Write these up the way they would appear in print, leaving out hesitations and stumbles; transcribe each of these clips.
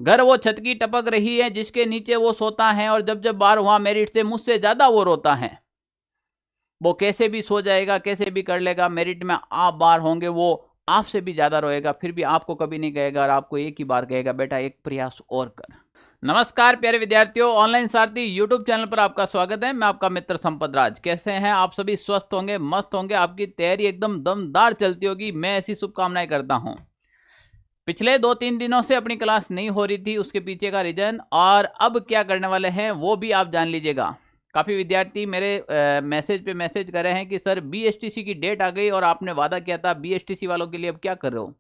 घर वो छत की टपक रही है जिसके नीचे वो सोता है, और जब जब बार हुआ मेरिट से मुझसे ज्यादा वो रोता है। वो कैसे भी सो जाएगा, कैसे भी कर लेगा, मेरिट में आप बार होंगे वो आपसे भी ज्यादा रोएगा, फिर भी आपको कभी नहीं कहेगा, और आपको एक ही बार कहेगा, बेटा एक प्रयास और कर। नमस्कार प्यारे विद्यार्थियों, ऑनलाइन सारथी यूट्यूब चैनल पर आपका स्वागत है। मैं आपका मित्र संपत राज। कैसे हैं आप सभी? स्वस्थ होंगे, मस्त होंगे, आपकी तैयारी एकदम दमदार चलती होगी, मैं ऐसी शुभकामनाएं करता हूं। पिछले 2-3 दिनों से अपनी क्लास नहीं हो रही थी, उसके पीछे का रीजन और अब क्या करने वाले हैं वो भी आप जान लीजिएगा। काफ़ी विद्यार्थी मेरे मैसेज पे मैसेज कर रहे हैं कि सर बीएसटीसी की डेट आ गई और आपने वादा किया था, बीएसटीसी वालों के लिए अब क्या कर रहे हो।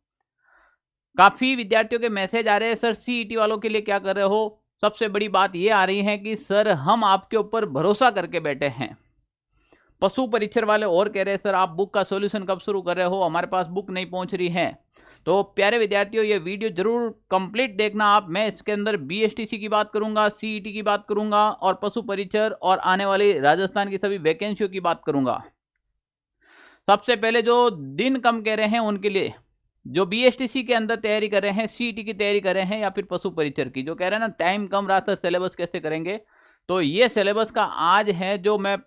काफ़ी विद्यार्थियों के मैसेज आ रहे हैं, सर सीईटी वालों के लिए क्या कर रहे हो। सबसे बड़ी बात ये आ रही है कि सर हम आपके ऊपर भरोसा करके बैठे हैं। पशु परीक्षर वाले और कह रहे हैं सर आप बुक का सॉल्यूशन कब शुरू कर रहे हो, हमारे पास बुक नहीं पहुंच रही है। तो प्यारे विद्यार्थियों, ये वीडियो जरूर कंप्लीट देखना आप। मैं इसके अंदर बीएसटीसी की बात करूंगा, सीईटी की बात करूंगा, और पशु परीक्षर और आने वाली राजस्थान की सभी वैकेंसियों की बात करूंगा। सबसे पहले जो दिन कम कह रहे हैं उनके लिए, जो बीएसटीसी के अंदर तैयारी कर रहे हैं, सीईटी की तैयारी कर रहे हैं, या फिर पशु परीक्षर की, जो कह रहे हैं ना टाइम कम रहा था सिलेबस कैसे करेंगे, तो ये सिलेबस का आज है जो मैं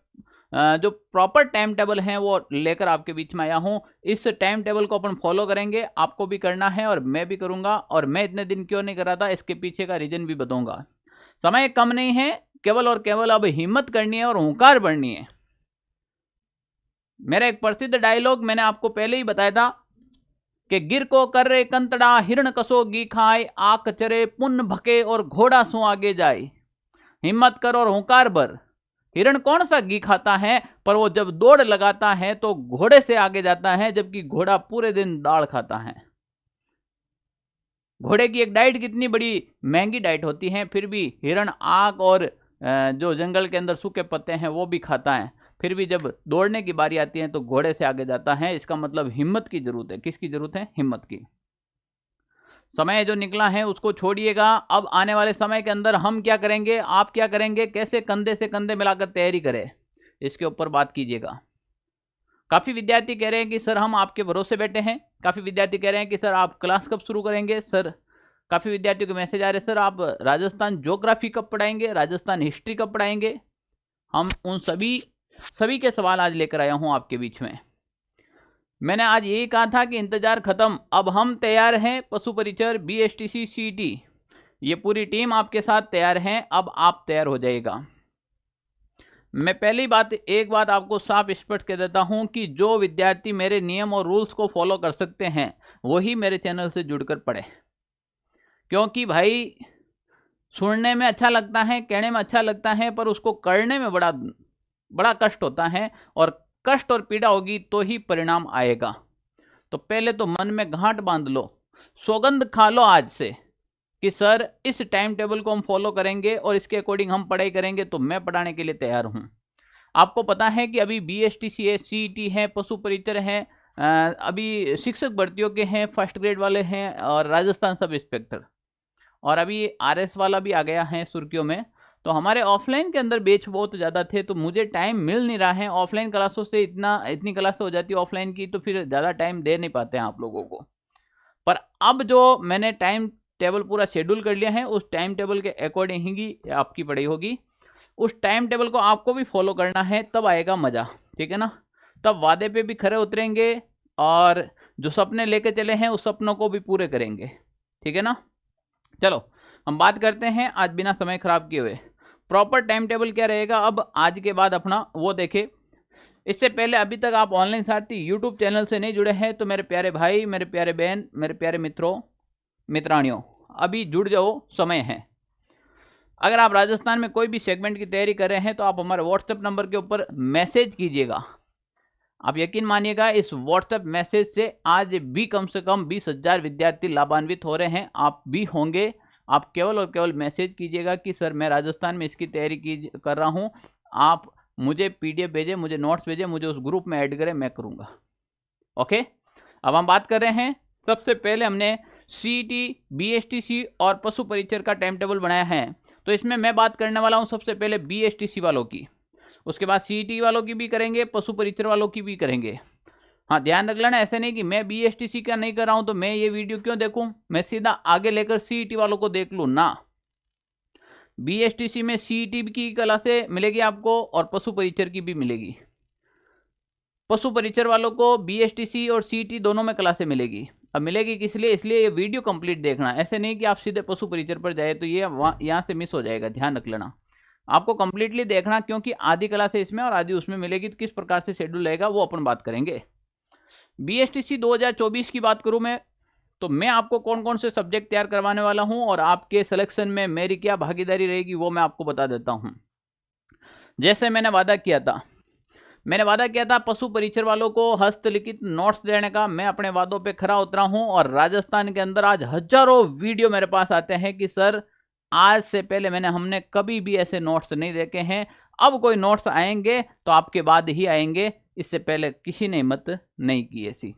जो प्रॉपर टाइम टेबल है वो लेकर आपके बीच में आया हूं। इस टाइम टेबल को अपन फॉलो करेंगे, आपको भी करना है और मैं भी करूंगा। और मैं इतने दिन क्यों नहीं कर रहा था, इसके पीछे का रीजन भी बताऊंगा। समय कम नहीं है, केवल और केवल अब हिम्मत करनी है और हुंकार बढ़नी है। मेरा एक प्रसिद्ध डायलॉग मैंने आपको पहले ही बताया था कि गिर को कर रे कंतड़ा, हिरण कसो घी खाए, आक चरे पुन भके और घोड़ा सो आगे जाए। हिम्मत कर और हुंकार भर। हिरण कौन सा घी खाता है, पर वो जब दौड़ लगाता है तो घोड़े से आगे जाता है, जबकि घोड़ा पूरे दिन दाल खाता है। घोड़े की एक डाइट कितनी बड़ी महंगी डाइट होती है, फिर भी हिरण आग और जो जंगल के अंदर सूखे पत्ते हैं वो भी खाता है, फिर भी जब दौड़ने की बारी आती है तो घोड़े से आगे जाता है। इसका मतलब हिम्मत की जरूरत है। किसकी जरूरत है? हिम्मत की। समय जो निकला है उसको छोड़िएगा। अब आने वाले समय के अंदर हम क्या करेंगे, आप क्या करेंगे, कैसे कंधे से कंधे मिलाकर तैयारी करें, इसके ऊपर बात कीजिएगा। काफ़ी विद्यार्थी कह रहे हैं कि सर हम आपके भरोसे बैठे हैं। काफ़ी विद्यार्थी कह रहे हैं कि सर आप क्लास कब शुरू करेंगे। सर काफ़ी विद्यार्थियों के मैसेज आ रहे हैं, सर आप राजस्थान ज्योग्राफी कब पढ़ाएंगे, राजस्थान हिस्ट्री कब पढ़ाएंगे। हम उन सभी के सवाल आज लेकर आया हूँ आपके बीच में। मैंने आज यही कहा था कि इंतजार खत्म, अब हम तैयार हैं। पशु परीक्षर, बीएसटीसी, सीईटी, ये पूरी टीम आपके साथ तैयार है। अब आप तैयार हो जाएगा। मैं पहली बात एक बात आपको साफ स्पष्ट कह देता हूं कि जो विद्यार्थी मेरे नियम और रूल्स को फॉलो कर सकते हैं वही मेरे चैनल से जुड़कर पढ़े। क्योंकि भाई सुनने में अच्छा लगता है, कहने में अच्छा लगता है, पर उसको करने में बड़ा कष्ट होता है, और कष्ट और पीड़ा होगी तो ही परिणाम आएगा। तो पहले तो मन में गांठ बांध लो, सौगंध खा लो आज से कि सर इस टाइम टेबल को हम फॉलो करेंगे और इसके अकॉर्डिंग हम पढ़ाई करेंगे, तो मैं पढ़ाने के लिए तैयार हूं। आपको पता है कि अभी बीएसटीसी है, सीईटी है, पशु परीक्षर है, अभी शिक्षक भर्तियों के हैं, फर्स्ट ग्रेड वाले हैं, और राजस्थान सब इंस्पेक्टर, और अभी आरएस वाला भी आ गया है सुर्खियों में। तो हमारे ऑफलाइन के अंदर बैच बहुत ज़्यादा थे, तो मुझे टाइम मिल नहीं रहा है। ऑफलाइन क्लासों से इतनी क्लास हो जाती है ऑफलाइन की, तो फिर ज़्यादा टाइम दे नहीं पाते हैं आप लोगों को। पर अब जो मैंने टाइम टेबल पूरा शेड्यूल कर लिया है, उस टाइम टेबल के अकॉर्डिंग ही आपकी पढ़ाई होगी। उस टाइम टेबल को आपको भी फॉलो करना है, तब आएगा मज़ा। ठीक है ना? तब वादे पे भी खरे उतरेंगे, और जो सपने लेके चले हैं उस सपनों को भी पूरे करेंगे। ठीक है ना? चलो हम बात करते हैं आज बिना समय खराब किए हुए। प्रॉपर टाइम टेबल क्या रहेगा अब आज के बाद अपना, वो देखे। इससे पहले अभी तक आप ऑनलाइन सारथी यूट्यूब चैनल से नहीं जुड़े हैं तो मेरे प्यारे भाई, मेरे प्यारे बहन, मेरे प्यारे मित्रों, मित्राणियों, अभी जुड़ जाओ, समय है। अगर आप राजस्थान में कोई भी सेगमेंट की तैयारी कर रहे हैं तो आप हमारे व्हाट्सएप नंबर के ऊपर मैसेज कीजिएगा। आप यकीन मानिएगा, इस व्हाट्सएप मैसेज से आज भी कम से कम 20,000 विद्यार्थी लाभान्वित हो रहे हैं। आप भी होंगे। आप केवल और केवल मैसेज कीजिएगा कि सर मैं राजस्थान में इसकी तैयारी कर रहा हूँ, आप मुझे पीडीएफ भेजें, मुझे नोट्स भेजें, मुझे उस ग्रुप में ऐड करें, मैं करूँगा। ओके, अब हम बात कर रहे हैं। सबसे पहले हमने सीईटी, बीएसटीसी और पशु परीक्षर का टाइम टेबल बनाया है। तो इसमें मैं बात करने वाला हूं सबसे पहले बीएसटीसी वालों की, उसके बाद सीईटी वालों की भी करेंगे, पशु परीक्षर वालों की भी करेंगे। हाँ, ध्यान रख लेना, ऐसे नहीं कि मैं बीएसटीसी का नहीं कर रहा हूं तो मैं ये वीडियो क्यों देखूं, मैं सीधा आगे लेकर सीईटी वालों को देख लूं ना। बीएसटीसी में सीईटी की क्लासें मिलेगी आपको और पशु परिचर की भी मिलेगी। पशु परिचर वालों को बीएसटीसी और सीईटी दोनों में क्लासें मिलेगी। अब मिलेगी किस लिए, इसलिए ये वीडियो कंप्लीट देखना, ऐसे नहीं कि आप सीधे पशु परिचर पर जाए तो ये यहाँ से मिस हो जाएगा, ध्यान रख लेना। आपको कंप्लीटली देखना, क्योंकि आधी क्लासें इसमें और आधी उसमें मिलेगी, तो किस प्रकार से शेड्यूल रहेगा वो अपन बात करेंगे। बीएसटीसी 2024 की बात करूं मैं, तो मैं आपको कौन कौन से सब्जेक्ट तैयार करवाने वाला हूं और आपके सिलेक्शन में मेरी क्या भागीदारी रहेगी वो मैं आपको बता देता हूं। जैसे मैंने वादा किया था पशु परिचर वालों को हस्तलिखित नोट्स देने का, मैं अपने वादों पे खरा उतरा हूं। और राजस्थान के अंदर आज हजारों वीडियो मेरे पास आते हैं कि सर आज से पहले हमने कभी भी ऐसे नोट्स नहीं देखे हैं, अब कोई नोट्स आएंगे तो आपके बाद ही आएंगे, इससे पहले किसी ने हिम्मत नहीं की ऐसी।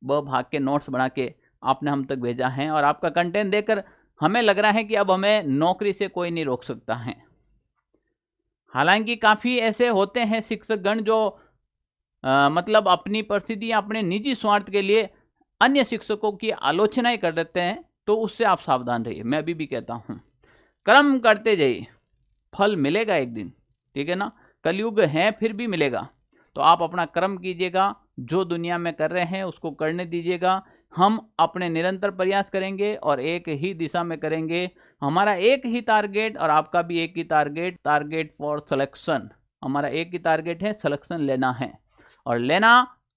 भाग के नोट्स बना के आपने हम तक भेजा है और आपका कंटेंट देखकर हमें लग रहा है कि अब हमें नौकरी से कोई नहीं रोक सकता है। हालांकि काफ़ी ऐसे होते हैं शिक्षकगण जो मतलब अपनी परिस्थिति या अपने निजी स्वार्थ के लिए अन्य शिक्षकों की आलोचनाएं कर देते हैं, तो उससे आप सावधान रहिए। मैं अभी भी कहता हूं, कर्म करते जाइए, फल मिलेगा एक दिन, ठीक है ना। कलयुग है फिर भी मिलेगा, तो आप अपना कर्म कीजिएगा, जो दुनिया में कर रहे हैं उसको करने दीजिएगा। हम अपने निरंतर प्रयास करेंगे और एक ही दिशा में करेंगे। हमारा एक ही टारगेट और आपका भी एक ही टारगेट फॉर सिलेक्शन। हमारा एक ही टारगेट है, सिलेक्शन लेना है, और लेना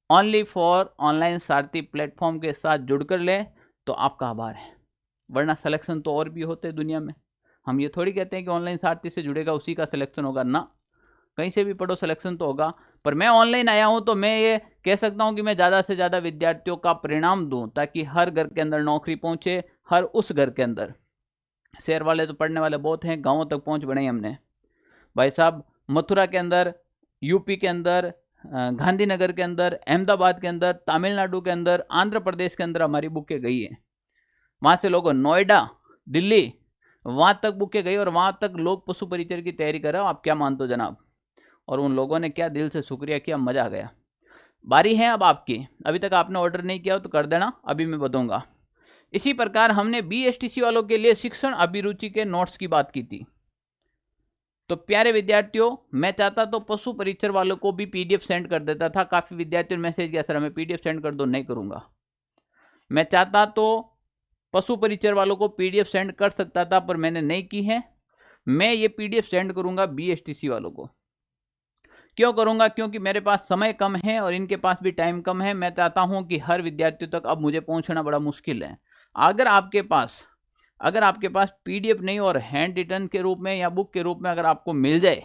only for online Sarathi platform के साथ जुड़कर ले तो आपका आभार है। वरना सिलेक्शन तो और भी होते हैं दुनिया में। हम ये थोड़ी कहते हैं कि ऑनलाइन सारथी से जुड़ेगा उसी का सिलेक्शन होगा ना, कहीं से भी पढ़ो सिलेक्शन तो होगा। पर मैं ऑनलाइन आया हूं तो मैं ये कह सकता हूं कि मैं ज़्यादा से ज़्यादा विद्यार्थियों का परिणाम दूं, ताकि हर घर के अंदर नौकरी पहुंचे, हर उस घर के अंदर। शहर वाले तो पढ़ने वाले बहुत हैं, गांवों तक पहुंच बढ़ाई हमने भाई साहब। मथुरा के अंदर, यूपी के अंदर, गांधीनगर के अंदर, अहमदाबाद के अंदर, तमिलनाडु के अंदर, आंध्र प्रदेश के अंदर हमारी बुकें गई हैं। वहाँ से लोग नोएडा, दिल्ली, वहाँ तक बुकें गई और वहाँ तक लोग पशु परिचर की तैयारी कर रहे हो। आप क्या मानते हो जनाब? और उन लोगों ने क्या दिल से शुक्रिया किया, मज़ा आ गया। बारी है अब आपकी, अभी तक आपने ऑर्डर नहीं किया हो तो कर देना, अभी मैं बताऊंगा। इसी प्रकार हमने बीएसटीसी वालों के लिए शिक्षण अभिरुचि के नोट्स की बात की थी। तो प्यारे विद्यार्थियों, मैं चाहता तो पशु परिचर वालों को भी पीडीएफ सेंड कर देता था। काफ़ी विद्यार्थियों ने मैसेज किया, सर हमें पीडीएफ सेंड कर दो। नहीं करूँगा। मैं चाहता तो पशु परिचर वालों को पीडीएफ सेंड कर सकता था, पर मैंने नहीं की है। मैं ये पीडीएफ सेंड करूँगा बीएसटीसी वालों को। क्यों करूँगा? क्योंकि मेरे पास समय कम है और इनके पास भी टाइम कम है। मैं चाहता हूँ कि हर विद्यार्थी तक अब मुझे पहुँचना बड़ा मुश्किल है। अगर आपके पास पीडीएफ नहीं और हैंड रिटन के रूप में या बुक के रूप में अगर आपको मिल जाए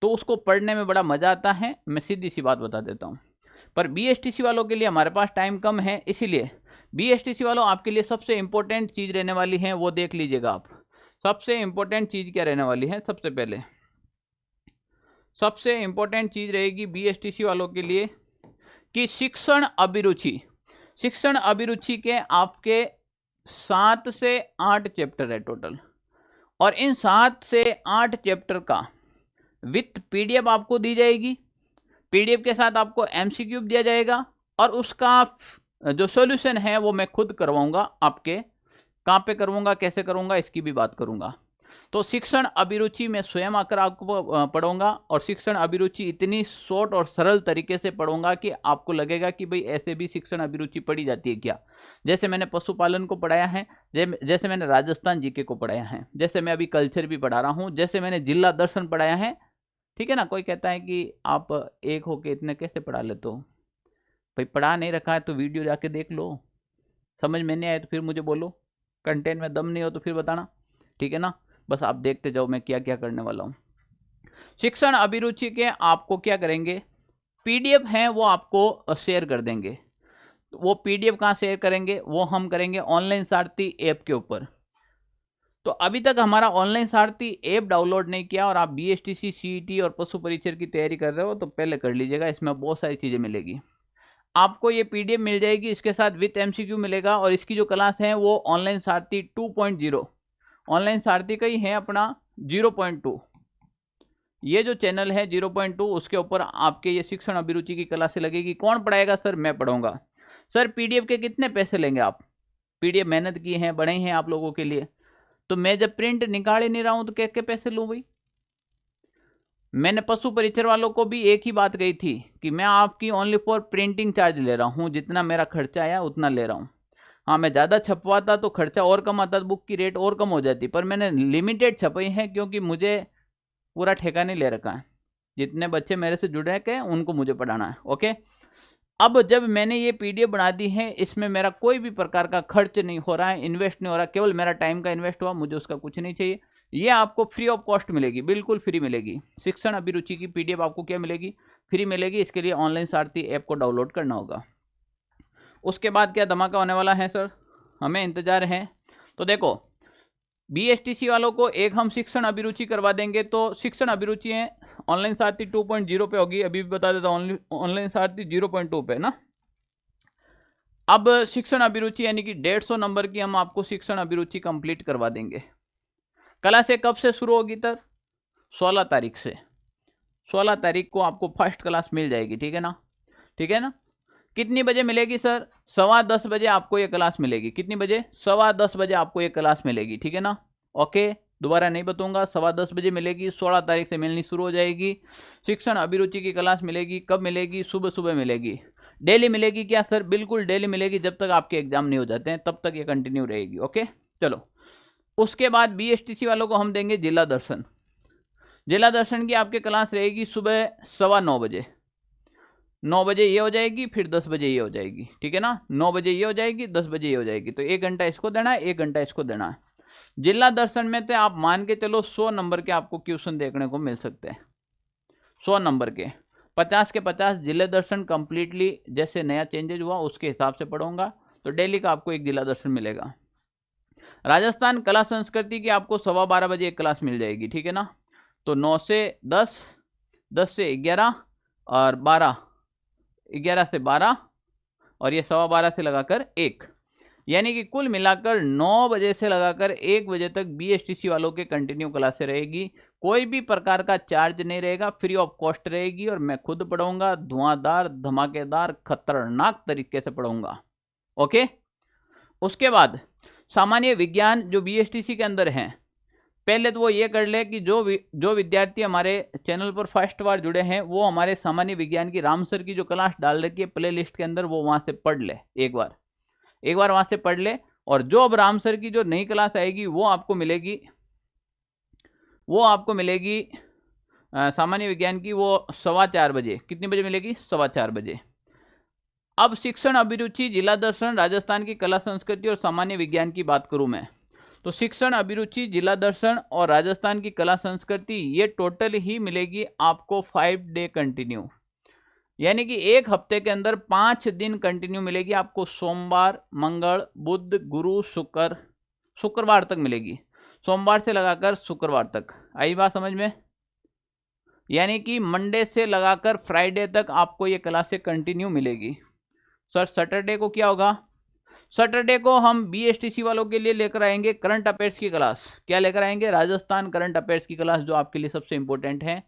तो उसको पढ़ने में बड़ा मज़ा आता है। मैं सीधी सी बात बता देता हूँ। पर बीएसटीसी वालों के लिए हमारे पास टाइम कम है, इसलिए बीएसटीसी वालों आपके लिए सबसे इंपॉर्टेंट चीज़ रहने वाली है, वो देख लीजिएगा आप। सबसे इंपॉर्टेंट चीज़ क्या रहने वाली है? सबसे पहले सबसे इंपॉर्टेंट चीज़ रहेगी बीएसटीसी वालों के लिए कि शिक्षण अभिरुचि के आपके 7 से 8 चैप्टर है टोटल, और इन 7 से 8 चैप्टर का विथ पीडीएफ आपको दी जाएगी। पीडीएफ के साथ आपको एमसीक्यू दिया जाएगा और उसका जो सॉल्यूशन है वो मैं खुद करवाऊंगा। आपके कहाँ पे करवाऊंगा, कैसे करूंगा, इसकी भी बात करूंगा। तो शिक्षण अभिरुचि में स्वयं आकर आपको पढ़ूंगा, और शिक्षण अभिरुचि इतनी शॉर्ट और सरल तरीके से पढ़ूंगा कि आपको लगेगा कि भाई ऐसे भी शिक्षण अभिरुचि पढ़ी जाती है क्या। जैसे मैंने पशुपालन को पढ़ाया है, जैसे मैंने राजस्थान जीके को पढ़ाया है, जैसे मैं अभी कल्चर भी पढ़ा रहा हूँ, जैसे मैंने जिला दर्शन पढ़ाया है। ठीक है ना। कोई कहता है कि आप एक होके इतने कैसे पढ़ा लेते हो? भाई पढ़ा नहीं रखा है तो वीडियो जाके देख लो, समझ में नहीं आए तो फिर मुझे बोलो, कंटेंट में दम नहीं हो तो फिर बताना, ठीक है ना। बस आप देखते जाओ मैं क्या क्या करने वाला हूँ। शिक्षण अभिरुचि के आपको क्या करेंगे, पीडीएफ हैं वो आपको शेयर कर देंगे। वो पीडीएफ कहाँ शेयर करेंगे? वो हम करेंगे ऑनलाइन सारथी ऐप के ऊपर। तो अभी तक हमारा ऑनलाइन सारथी ऐप डाउनलोड नहीं किया और आप बीएसटीसी, सीईटी और पशु परिचर की तैयारी कर रहे हो तो पहले कर लीजिएगा। इसमें बहुत सारी चीज़ें मिलेगी आपको। ये पीडीएफ मिल जाएगी, इसके साथ विथ एमसीक्यू मिलेगा, और इसकी जो क्लास है वो ऑनलाइन सारथी 2.0, ऑनलाइन सारथी का ही है अपना 0.2। ये जो चैनल है 0.2 उसके ऊपर आपके ये शिक्षण अभिरुचि की क्लासें लगेगी। कौन पढ़ाएगा सर? मैं पढ़ाऊंगा। सर पीडीएफ के कितने पैसे लेंगे आप? पीडीएफ मेहनत की है, बने हैं आप लोगों के लिए, तो मैं जब प्रिंट निकाल ही नहीं रहा हूं तो क्या पैसे लूं भाई? मैंने पशु परिचर वालों को भी एक ही बात कही थी कि मैं आपकी ओनली फॉर प्रिंटिंग चार्ज ले रहा हूं, जितना मेरा खर्चा आया उतना ले रहा हूं। हाँ, मैं ज़्यादा छपवाता तो खर्चा और कम आता, बुक की रेट और कम हो जाती, पर मैंने लिमिटेड छपाई है क्योंकि मुझे पूरा ठेका नहीं ले रखा है। जितने बच्चे मेरे से जुड़े हैं उनको मुझे पढ़ाना है। ओके, अब जब मैंने ये पीडीएफ बना दी है, इसमें मेरा कोई भी प्रकार का खर्च नहीं हो रहा है, इन्वेस्ट नहीं हो रहा, केवल मेरा टाइम का इन्वेस्ट हुआ, मुझे उसका कुछ नहीं चाहिए। ये आपको फ्री ऑफ कॉस्ट मिलेगी, बिल्कुल फ्री मिलेगी। शिक्षण अभिरुचि की पीडीएफ आपको क्या मिलेगी? फ्री मिलेगी। इसके लिए ऑनलाइन सारथी ऐप को डाउनलोड करना होगा। उसके बाद क्या धमाका होने वाला है सर, हमें इंतजार है। तो देखो, बीएसटीसी वालों को एक हम शिक्षण अभिरुचि करवा देंगे, तो शिक्षण अभिरुचि है ऑनलाइन सारथी 2.0 पे होगी। अभी भी बता देता हूँ, ऑनलाइन सारथी 0.2 पे ना। अब शिक्षण अभिरुचि यानी कि 150 नंबर की हम आपको शिक्षण अभिरुचि कंप्लीट करवा देंगे। क्लासें कब से शुरू होगी सर? 16 तारीख से। 16 तारीख को आपको फर्स्ट क्लास मिल जाएगी, ठीक है ना? ठीक है ना? कितनी बजे मिलेगी सर? 10:15 बजे आपको ये क्लास मिलेगी। कितनी बजे? 10:15 बजे आपको ये क्लास मिलेगी, ठीक है ना? ओके, दोबारा नहीं बताऊंगा, 10:15 बजे मिलेगी। 16 तारीख से मिलनी शुरू हो जाएगी। शिक्षण अभिरुचि की क्लास मिलेगी। कब मिलेगी? सुबह सुबह मिलेगी। डेली मिलेगी क्या सर? बिल्कुल डेली मिलेगी, जब तक आपके एग्जाम नहीं हो जाते हैं तब तक ये कंटिन्यू रहेगी। ओके, चलो। उसके बाद बीएसटीसी वालों को हम देंगे जिला दर्शन। जिला दर्शन की आपकी क्लास रहेगी सुबह 9:15 बजे। 9 बजे ये हो जाएगी, फिर 10 बजे ये हो जाएगी, ठीक है ना? 9 बजे ये हो जाएगी, 10 बजे ये हो जाएगी, तो 1 घंटा इसको देना है, 1 घंटा इसको देना है। जिला दर्शन में तो आप मान के चलो 100 नंबर के आपको क्वेश्चन देखने को मिल सकते हैं। 100 नंबर के 50 के 50 जिला दर्शन कंप्लीटली जैसे नया चेंजेज हुआ उसके हिसाब से पढ़ूंगा, तो डेली का आपको एक जिला दर्शन मिलेगा। राजस्थान कला संस्कृति की आपको 12:15 बजे एक क्लास मिल जाएगी, ठीक है ना? तो 9 से 10, 10 से 11 और 12, 11 से 12 और ये 12:15 से लगाकर 1, यानी कि कुल मिलाकर 9 बजे से लगाकर 1 बजे तक बीएसटीसी वालों के कंटिन्यू क्लासें रहेगी। कोई भी प्रकार का चार्ज नहीं रहेगा, फ्री ऑफ कॉस्ट रहेगी, और मैं खुद पढ़ाऊंगा, धुआंधार धमाकेदार खतरनाक तरीके से पढ़ाऊंगा। ओके, उसके बाद सामान्य विज्ञान जो बीएसटीसी के अंदर हैं, पहले तो वो ये कर ले कि जो विद्यार्थी हमारे चैनल पर फर्स्ट बार जुड़े हैं वो हमारे सामान्य विज्ञान की राम सर की जो क्लास डाल रखी है प्ले लिस्ट के अंदर, वो वहां से पढ़ ले, एक बार वहां से पढ़ ले। और जो अब राम सर की जो नई क्लास आएगी वो आपको मिलेगी सामान्य विज्ञान की, वो 4:15 बजे। कितनी बजे मिलेगी? 4:15 बजे। अब शिक्षण अभिरुचि, जिला दर्शन, राजस्थान की कला संस्कृति और सामान्य विज्ञान की बात करूं मैं, तो शिक्षण अभिरुचि, जिला दर्शन और राजस्थान की कला संस्कृति ये टोटल ही मिलेगी आपको 5 डे कंटिन्यू, यानी कि एक हफ्ते के अंदर 5 दिन कंटिन्यू मिलेगी आपको। सोमवार, मंगल, बुध, गुरु, शुक्रवार तक मिलेगी। सोमवार से लगाकर शुक्रवार तक। आई बात समझ में? यानी कि मंडे से लगाकर फ्राइडे तक आपको ये क्लासें कंटिन्यू मिलेगी। सर सैटरडे को क्या होगा? सैटरडे को हम बीएसटीसी वालों के लिए लेकर आएंगे करंट अफेयर्स की क्लास। क्या लेकर आएंगे? राजस्थान करंट अफेयर्स की क्लास, जो आपके लिए सबसे इंपॉर्टेंट है।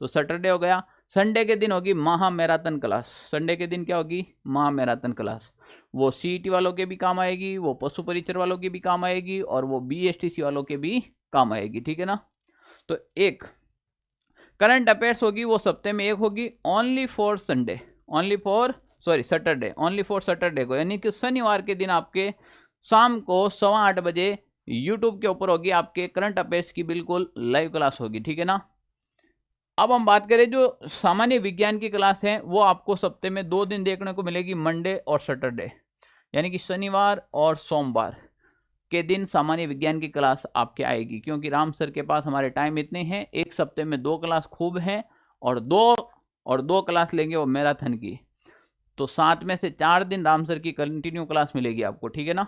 तो सैटरडे हो गया। संडे के दिन होगी महा मैराथन क्लास। संडे के दिन क्या होगी? महा मैराथन क्लास। वो सीईटी वालों के भी काम आएगी, वो पशु परिचर वालों के भी काम आएगी, और वो बीएसटीसी वालों के भी काम आएगी, ठीक है ना? तो एक करंट अफेयर्स होगी, वो सप्ते में एक होगी, ओनली फॉर सैटरडे को, यानी कि शनिवार के दिन आपके शाम को 8:15 बजे यूट्यूब के ऊपर होगी आपके करंट अफेयर्स की बिल्कुल लाइव क्लास होगी, ठीक है ना? अब हम बात करें जो सामान्य विज्ञान की क्लास है, वो आपको सप्ते में 2 दिन देखने को मिलेगी, मंडे और सैटरडे, यानी कि शनिवार और सोमवार के दिन सामान्य विज्ञान की क्लास आपके आएगी। क्योंकि राम सर के पास हमारे टाइम इतने हैं, एक सप्ते में 2 क्लास खूब हैं, और दो क्लास लेंगे वो मैराथन की, तो 7 में से 4 दिन राम सर की कंटिन्यू क्लास मिलेगी आपको, ठीक है ना?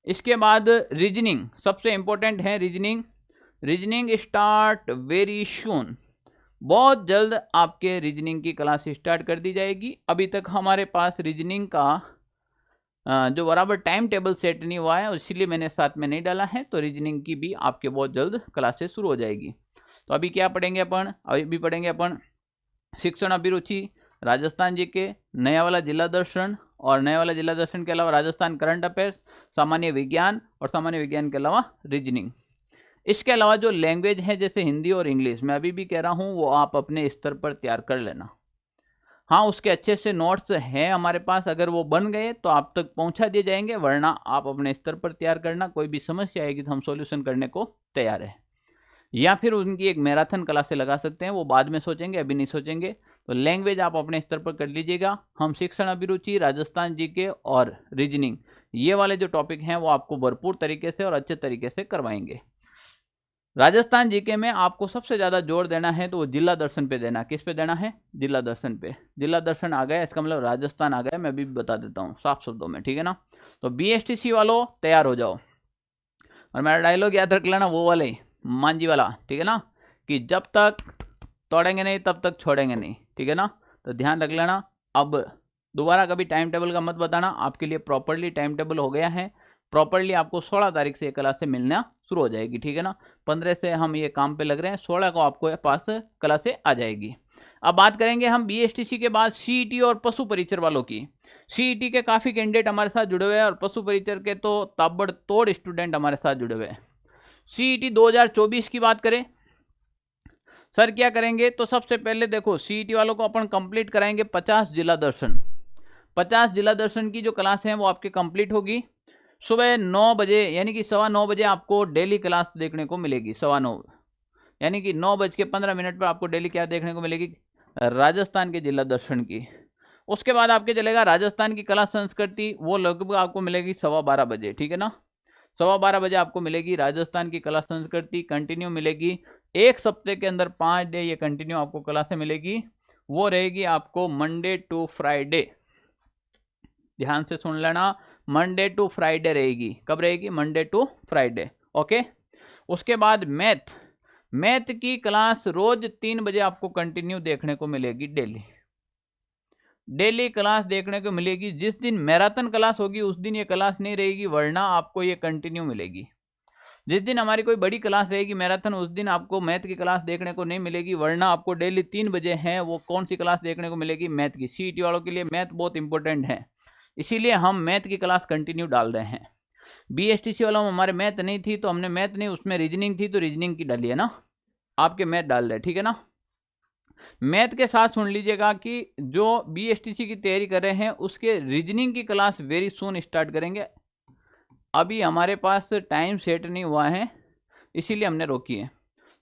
इसके बाद रीजनिंग सबसे इंपॉर्टेंट है। रीजनिंग स्टार्ट वेरी सून, बहुत जल्द आपके रीजनिंग की क्लास स्टार्ट कर दी जाएगी। अभी तक हमारे पास रीजनिंग का जो बराबर टाइम टेबल सेट नहीं हुआ है, इसलिए मैंने साथ में नहीं डाला है, तो रीजनिंग की भी आपके बहुत जल्द क्लासेस शुरू हो जाएगी। तो अभी क्या पढ़ेंगे अपन, अभी पढ़ेंगे अपन शिक्षण अभिरुचि, राजस्थान जीके, नया वाला जिला दर्शन, और नया वाला जिला दर्शन के अलावा राजस्थान करंट अफेयर्स, सामान्य विज्ञान, और सामान्य विज्ञान के अलावा रीजनिंग। इसके अलावा जो लैंग्वेज है जैसे हिंदी और इंग्लिश, मैं अभी भी कह रहा हूँ वो आप अपने स्तर पर तैयार कर लेना। हाँ, उसके अच्छे से नोट्स हैं हमारे पास, अगर वो बन गए तो आप तक पहुंचा दिए जाएंगे, वरना आप अपने स्तर पर तैयार करना। कोई भी समस्या आएगी तो हम सॉल्यूशन करने को तैयार है। या फिर उनकी एक मैराथन क्लासेस लगा सकते हैं, वो बाद में सोचेंगे, अभी नहीं सोचेंगे। तो लैंग्वेज आप अपने स्तर पर कर लीजिएगा। हम शिक्षण अभिरुचि, राजस्थान जीके और रीजनिंग, ये वाले जो टॉपिक हैं वो आपको भरपूर तरीके से और अच्छे तरीके से करवाएंगे। राजस्थान जीके में आपको सबसे ज्यादा जोर देना है तो वो जिला दर्शन पे देना। किस पे देना है? जिला दर्शन पे। जिला दर्शन आ गया, इसका मतलब राजस्थान आ गया, मैं अभी बता देता हूँ साफ शब्दों में, ठीक है ना। तो BSTC वालों तैयार हो जाओ, और मेरा डायलॉग याद रख लेना, वो वाले मांझी वाला, ठीक है ना, कि जब तक तोड़ेंगे नहीं तब तक छोड़ेंगे नहीं, ठीक है ना। तो ध्यान रख लेना। अब दोबारा कभी टाइम टेबल का मत बताना, आपके लिए प्रॉपरली टाइम टेबल हो गया है। प्रॉपरली आपको 16 तारीख से क्लास से मिलना शुरू हो जाएगी, ठीक है ना। 15 से हम ये काम पे लग रहे हैं, 16 को आपको पास क्लास से आ जाएगी। अब बात करेंगे हम BSTC के बाद CET और पशु परिचर वालों की। CET के काफ़ी कैंडिडेट हमारे साथ जुड़े हुए हैं, और पशु परिचर के तो ताबड़तोड़ स्टूडेंट हमारे साथ जुड़े हुए हैं। CET 2024 की बात करें, सर क्या करेंगे? तो सबसे पहले देखो, CET वालों को अपन कंप्लीट कराएंगे 50 जिला दर्शन। 50 जिला दर्शन की जो क्लास है वो आपके कंप्लीट होगी। सुबह 9 बजे यानी कि 9:15 बजे आपको डेली क्लास देखने को मिलेगी। 9:15 यानी कि 9:15 पर आपको डेली क्या देखने को मिलेगी? राजस्थान के जिला दर्शन की। उसके बाद आपके चलेगा राजस्थान की कला संस्कृति, वो लगभग आपको मिलेगी 12:15 बजे, ठीक है ना। 12:15 बजे आपको मिलेगी राजस्थान की कला संस्कृति, कंटिन्यू मिलेगी। एक सप्ते के अंदर 5 डे ये कंटिन्यू आपको क्लासें मिलेगी। वो रहेगी आपको मंडे टू फ्राइडे। ध्यान से सुन लेना, मंडे टू फ्राइडे रहेगी। कब रहेगी? Monday to Friday, okay. उसके बाद मैथ की क्लास रोज 3 बजे आपको कंटिन्यू देखने को मिलेगी। डेली क्लास देखने को मिलेगी। जिस दिन मैराथन क्लास होगी उस दिन ये क्लास नहीं रहेगी, वरना आपको ये कंटिन्यू मिलेगी। जिस दिन हमारी कोई बड़ी क्लास रहेगी मैराथन, उस दिन आपको मैथ की क्लास देखने को नहीं मिलेगी, वरना आपको डेली 3 बजे है वो कौन सी क्लास देखने को मिलेगी? मैथ की। CET वालों के लिए मैथ बहुत इंपॉर्टेंट है, इसीलिए हम मैथ की क्लास कंटिन्यू डाल रहे हैं। BSTC वालों में हमारे मैथ नहीं थी तो हमने मैथ नहीं, उसमें रीजनिंग थी तो रीजनिंग की डाली है ना, आपके मैथ डाल रहे, ठीक है ना। मैथ के साथ सुन लीजिएगा कि जो BSTC की तैयारी कर रहे हैं उसके रीजनिंग की क्लास वेरी सून स्टार्ट करेंगे। अभी हमारे पास टाइम सेट नहीं हुआ है, इसीलिए हमने रोकी है।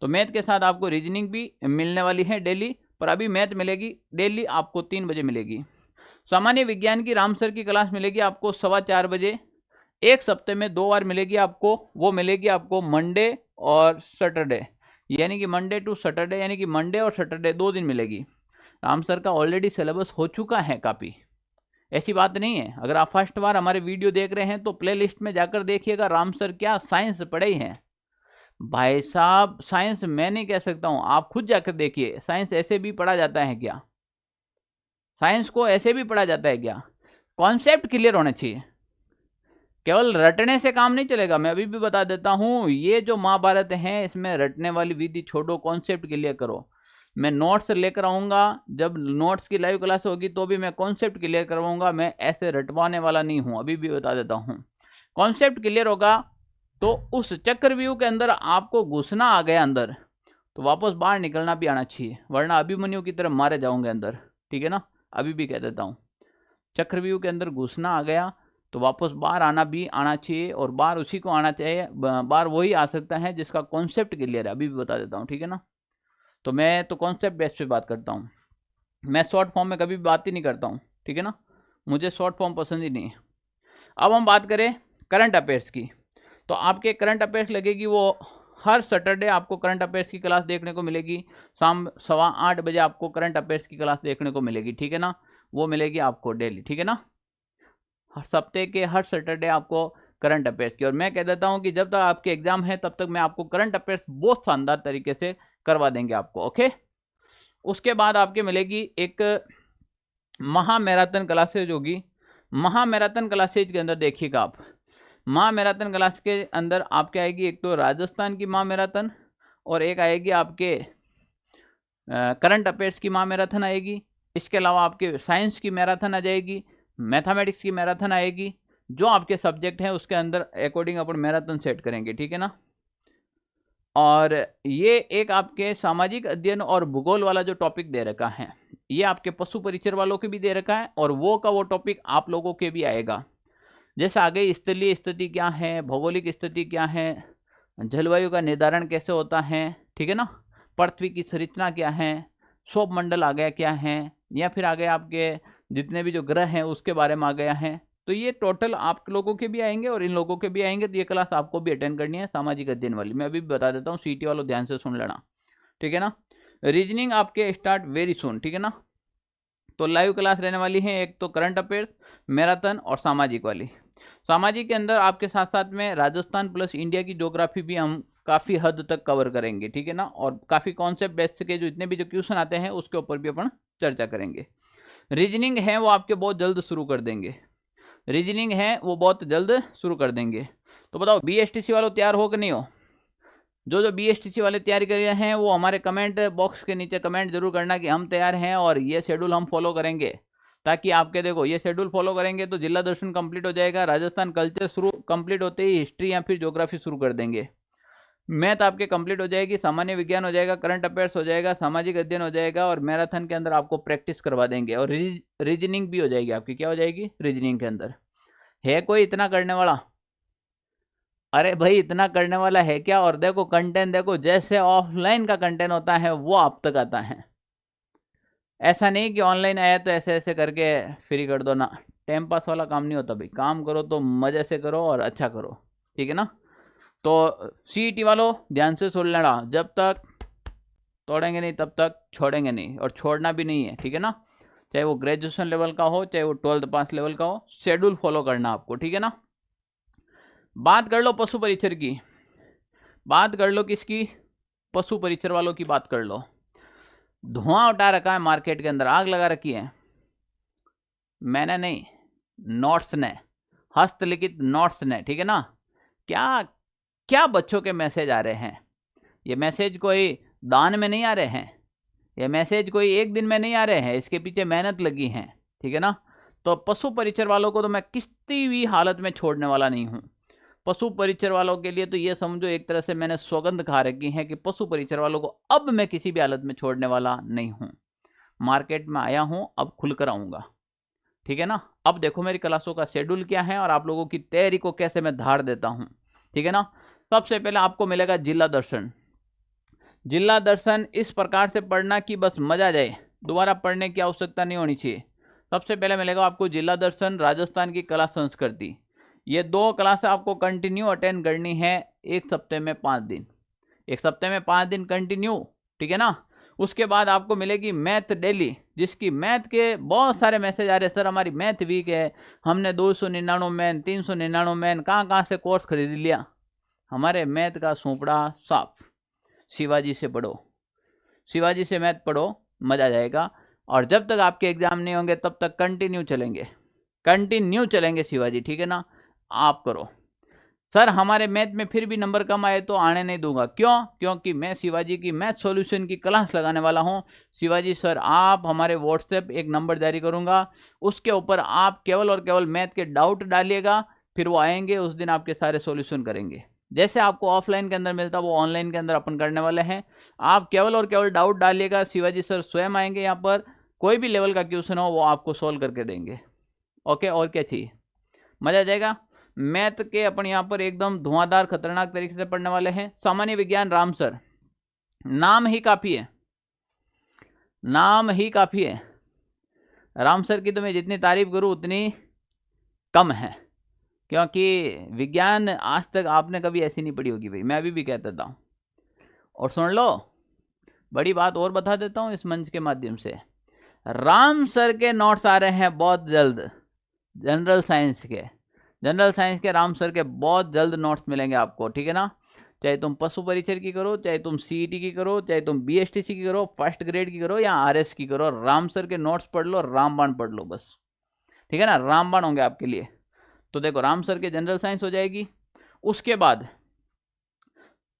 तो मैथ के साथ आपको रीजनिंग भी मिलने वाली है डेली, पर अभी मैथ मिलेगी डेली आपको 3 बजे मिलेगी। सामान्य विज्ञान की राम सर की क्लास मिलेगी आपको 4:15 बजे। एक सप्ते में 2 बार मिलेगी आपको, वो मिलेगी आपको मंडे और सैटरडे, यानी कि मंडे टू सैटरडे, यानी कि मंडे और सैटरडे 2 दिन मिलेगी। राम सर का ऑलरेडी सिलेबस हो चुका है काफ़ी, ऐसी बात नहीं है। अगर आप फर्स्ट बार हमारे वीडियो देख रहे हैं तो प्लेलिस्ट में जाकर देखिएगा, राम सर क्या साइंस पढ़े ही हैं भाई साहब। साइंस मैं नहीं कह सकता हूँ, आप खुद जाकर देखिए। साइंस ऐसे भी पढ़ा जाता है क्या? साइंस को ऐसे भी पढ़ा जाता है क्या? कॉन्सेप्ट क्लियर होना चाहिए, केवल रटने से काम नहीं चलेगा। मैं अभी भी बता देता हूँ, ये जो महाभारत है इसमें रटने वाली विधि छोड़ो, कॉन्सेप्ट क्लियर करो। मैं नोट्स लेकर आऊँगा, जब नोट्स की लाइव क्लास होगी तो भी मैं कॉन्सेप्ट क्लियर करवाऊँगा, मैं ऐसे रटवाने वाला नहीं हूँ, अभी भी बता देता हूँ। कॉन्सेप्ट क्लियर होगा तो उस चक्रव्यूह के अंदर आपको घुसना आ गया अंदर, तो वापस बाहर निकलना भी आना चाहिए, वरना अभिमन्यु की तरह मारे जाओगे अंदर, ठीक है ना। अभी भी कह देता हूँ, चक्रव्यूह के अंदर घुसना आ गया तो वापस बाहर आना भी आना चाहिए, और बाहर उसी को आना चाहिए, बाहर वही आ सकता है जिसका कॉन्सेप्ट क्लियर है। अभी भी बता देता हूँ, ठीक है ना। तो मैं तो कॉन्सेप्ट बेस पे बात करता हूँ, मैं शॉर्ट फॉर्म में कभी बात ही नहीं करता हूँ, ठीक है ना। मुझे शॉर्ट फॉर्म पसंद ही नहीं है। अब हम बात करें करंट अफेयर्स की, तो आपके करंट अफेयर्स लगेगी वो हर सैटरडे आपको करंट अफेयर्स की क्लास देखने को मिलेगी। शाम 8:15 बजे आपको करंट अफेयर्स की क्लास देखने को मिलेगी, ठीक है ना। वो मिलेगी आपको डेली, ठीक है ना। सप्ते के हर सैटरडे आपको करंट अफेयर्स की। और मैं कह देता हूं कि जब तक आपके एग्जाम है तब तक मैं आपको करंट अफेयर्स बहुत शानदार तरीके से करवा देंगे आपको, ओके। उसके बाद आपके मिलेगी एक महा मैराथन क्लासेज होगी। महा मैराथन क्लासेज के अंदर देखिएगा आप, महा मैराथन क्लास के अंदर आपके आएगी एक तो राजस्थान की महा मैराथन, और एक आएगी आपके करंट अफेयर्स की मैराथन आएगी। इसके अलावा आपके साइंस की मैराथन आ जाएगी, मैथमेटिक्स की मैराथन आएगी। जो आपके सब्जेक्ट हैं उसके अंदर अकॉर्डिंग अपन मैराथन सेट करेंगे, ठीक है ना। और ये एक आपके सामाजिक अध्ययन और भूगोल वाला जो टॉपिक दे रखा है, ये आपके पशु परिचर वालों के भी दे रखा है, और वो का वो टॉपिक आप लोगों के भी आएगा। जैसे आगे स्थलीय स्थिति क्या है, भौगोलिक स्थिति क्या है, जलवायु का निर्धारण कैसे होता है, ठीक है ना, पृथ्वी की संरचना क्या है, सौर मंडल आ गया क्या है, या फिर आगे आपके जितने भी जो ग्रह हैं उसके बारे में आ गया है। तो ये टोटल आप लोगों के भी आएंगे और इन लोगों के भी आएंगे। तो ये क्लास आपको भी अटेंड करनी है, सामाजिक अध्ययन वाली। मैं अभी बता देता हूँ, सीटी वालों ध्यान से सुन लेना, ठीक है ना। रीजनिंग आपके स्टार्ट वेरी सुन, ठीक है ना। तो लाइव क्लास रहने वाली है, एक तो करंट अफेयर्स, मैराथन और सामाजिक वाली। सामाजिक के अंदर आपके साथ साथ में राजस्थान प्लस इंडिया की ज्योग्राफी भी हम काफ़ी हद तक कवर करेंगे, ठीक है ना। और काफ़ी कॉन्सेप्ट बेस्ड के जो इतने भी जो क्वेश्चन आते हैं उसके ऊपर भी अपन चर्चा करेंगे। रीजनिंग है वो आपके बहुत जल्द शुरू कर देंगे, रीजनिंग है वो बहुत जल्द शुरू कर देंगे। तो बताओ बीएसटीसी वालों तैयार हो कि नहीं हो? जो बीएसटीसी वाले तैयारी कर रहे हैं वो हमारे कमेंट बॉक्स के नीचे कमेंट जरूर करना कि हम तैयार हैं और ये शेड्यूल हम फॉलो करेंगे, ताकि आपके देखो ये शेड्यूल फॉलो करेंगे तो जिला दर्शन कंप्लीट हो जाएगा, राजस्थान कल्चर शुरू कंप्लीट होते ही हिस्ट्री या फिर ज्योग्राफी शुरू कर देंगे, मैथ आपके कंप्लीट हो जाएगी, सामान्य विज्ञान हो जाएगा, करंट अफेयर्स हो जाएगा, सामाजिक अध्ययन हो जाएगा, और मैराथन के अंदर आपको प्रैक्टिस करवा देंगे, और रीजनिंग भी हो जाएगी आपकी। क्या हो जाएगी? रीजनिंग के अंदर। है कोई इतना करने वाला? अरे भाई इतना करने वाला है क्या? और देखो कंटेंट देखो, जैसे ऑफलाइन का कंटेंट होता है वो आप तक आता है। ऐसा नहीं कि ऑनलाइन आया तो ऐसे ऐसे करके फ्री कर दो ना, टाइम पास वाला काम नहीं होता भाई। काम करो तो मजे से करो और अच्छा करो, ठीक है ना। तो सीईटी वालों ध्यान से सुन लेना, जब तक तोड़ेंगे नहीं तब तक छोड़ेंगे नहीं, और छोड़ना भी नहीं है, ठीक है ना। चाहे वो ग्रेजुएशन लेवल का हो, चाहे वो 12th पास लेवल का हो, शेड्यूल फॉलो करना आपको, ठीक है ना। बात कर लो पशु परिचर की, बात कर लो किसकी? पशु परिचर वालों की बात कर लो। धुआं उठा रखा है मार्केट के अंदर, आग लगा रखी है। मैंने नहीं, नोट्स ने, हस्तलिखित नोट्स ने, ठीक है ना। क्या क्या बच्चों के मैसेज आ रहे हैं। ये मैसेज कोई दान में नहीं आ रहे हैं, ये मैसेज कोई एक दिन में नहीं आ रहे हैं, इसके पीछे मेहनत लगी है, ठीक है ना। तो पशु परिचर वालों को तो मैं किसी भी हालत में छोड़ने वाला नहीं हूँ। पशु परिचर वालों के लिए तो ये समझो एक तरह से मैंने सौगंध खा रखी है कि पशु परिचर वालों को अब मैं किसी भी हालत में छोड़ने वाला नहीं हूँ। मार्केट में आया हूँ, अब खुलकर आऊँगा, ठीक है ना। अब देखो मेरी क्लासों का शेड्यूल क्या है और आप लोगों की तैयारी को कैसे मैं धार देता हूँ, ठीक है ना। सबसे पहले आपको मिलेगा जिला दर्शन। जिला दर्शन इस प्रकार से पढ़ना कि बस मजा जाए, दोबारा पढ़ने की आवश्यकता नहीं होनी चाहिए। सबसे पहले मिलेगा आपको जिला दर्शन, राजस्थान की कला संस्कृति। ये 2 क्लास आपको कंटिन्यू अटेंड करनी है, एक सप्ते में 5 दिन, एक सप्ते में 5 दिन कंटिन्यू, ठीक है ना। उसके बाद आपको मिलेगी मैथ डेली, जिसकी मैथ के बहुत सारे मैसेज आ रहे हैं, सर हमारी मैथ वीक है, हमने 299 मैन 399 मैन कहाँ से कोर्स खरीद लिया। हमारे मैथ का सोपड़ा साफ, शिवाजी से पढ़ो, शिवाजी से मैथ पढ़ो, मजा आ जाएगा। और जब तक आपके एग्जाम नहीं होंगे तब तक कंटिन्यू चलेंगे, कंटिन्यू चलेंगे शिवाजी, ठीक है ना। आप करो, सर हमारे मैथ में फिर भी नंबर कम आए तो आने नहीं दूंगा। क्यों? क्योंकि मैं शिवाजी की मैथ सॉल्यूशन की क्लास लगाने वाला हूं। शिवाजी सर आप हमारे व्हाट्सएप एक नंबर जारी करूंगा, उसके ऊपर आप केवल और केवल मैथ के डाउट डालिएगा, फिर वो आएंगे, उस दिन आपके सारे सॉल्यूशन करेंगे। जैसे आपको ऑफलाइन के अंदर मिलता वो ऑनलाइन के अंदर अपन करने वाले हैं। आप केवल और केवल डाउट डालिएगा, शिवाजी सर स्वयं आएंगे यहाँ पर, कोई भी लेवल का क्वेश्चन हो वो आपको सोल्व करके देंगे। ओके, और क्या चाहिए? मजा आ जाएगा। मैथ के अपन यहाँ पर एकदम धुआंधार खतरनाक तरीके से पढ़ने वाले हैं। सामान्य विज्ञान राम सर, नाम ही काफी है, नाम ही काफी है। राम सर की तो मैं जितनी तारीफ करूँ उतनी कम है, क्योंकि विज्ञान आज तक आपने कभी ऐसी नहीं पढ़ी होगी भाई, मैं अभी भी कहता था। और सुन लो, बड़ी बात और बता देता हूँ इस मंच के माध्यम से, राम सर के नोट्स आ रहे हैं बहुत जल्द, जनरल साइंस के, जनरल साइंस के राम सर के बहुत जल्द नोट्स मिलेंगे आपको, ठीक है ना। चाहे तुम पशु परिचर की करो, चाहे तुम सीईटी की करो, चाहे तुम बीएसटीसी की करो, फर्स्ट ग्रेड की करो या आरएस की करो, राम सर के नोट्स पढ़ लो, रामबाण पढ़ लो बस, ठीक है ना। रामबाण होंगे आपके लिए। तो देखो राम सर के जनरल साइंस हो जाएगी। उसके बाद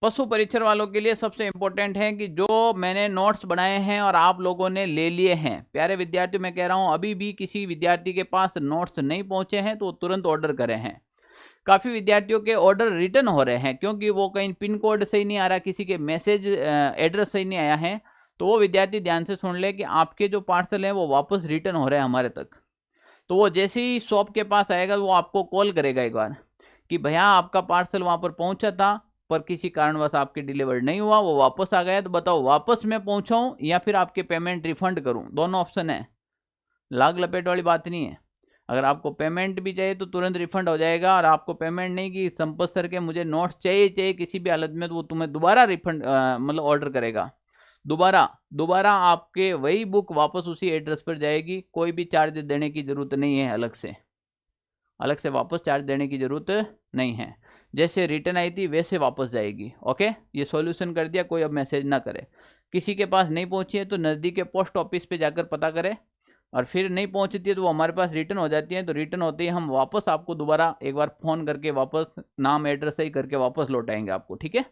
पशु परीक्षण वालों के लिए सबसे इम्पोर्टेंट है कि जो मैंने नोट्स बनाए हैं और आप लोगों ने ले लिए हैं, प्यारे विद्यार्थियों, मैं कह रहा हूं अभी भी किसी विद्यार्थी के पास नोट्स नहीं पहुंचे हैं तो तुरंत ऑर्डर करें हैं। काफ़ी विद्यार्थियों के ऑर्डर रिटर्न हो रहे हैं क्योंकि वो कहीं पिन कोड सही नहीं आ रहा, किसी के मैसेज एड्रेस सही नहीं आया है। तो वो विद्यार्थी ध्यान से सुन ले कि आपके जो पार्सल हैं वो वापस रिटर्न हो रहे हैं हमारे तक। तो वो जैसे ही शॉप के पास आएगा वो आपको कॉल करेगा एक बार कि भैया आपका पार्सल वहाँ पर पहुँचा था पर किसी कारणवश आपके डिलीवर नहीं हुआ, वो वापस आ गया, तो बताओ वापस मैं पहुँचाऊँ या फिर आपके पेमेंट रिफंड करूँ? दोनों ऑप्शन है, लाग लपेट वाली बात नहीं है। अगर आपको पेमेंट भी चाहिए तो तुरंत रिफंड हो जाएगा, और आपको पेमेंट नहीं कि संपर्क सर के मुझे नोट्स चाहिए किसी भी हालत में, तो वो तुम्हें दोबारा रिफंड मतलब ऑर्डर करेगा। दोबारा आपके वही बुक वापस उसी एड्रेस पर जाएगी, कोई भी चार्ज देने की ज़रूरत नहीं है, अलग से वापस चार्ज देने की ज़रूरत नहीं है। जैसे रिटर्न आई थी वैसे वापस जाएगी। ओके, ये सॉल्यूशन कर दिया, कोई अब मैसेज ना करे। किसी के पास नहीं पहुंची है तो नज़दीक के पोस्ट ऑफिस पे जाकर पता करें, और फिर नहीं पहुंचती है तो वो हमारे पास रिटर्न हो जाती है। तो रिटर्न होते ही हम वापस आपको दोबारा एक बार फ़ोन करके वापस नाम एड्रेस सही करके वापस लौटाएंगे आपको, ठीक है।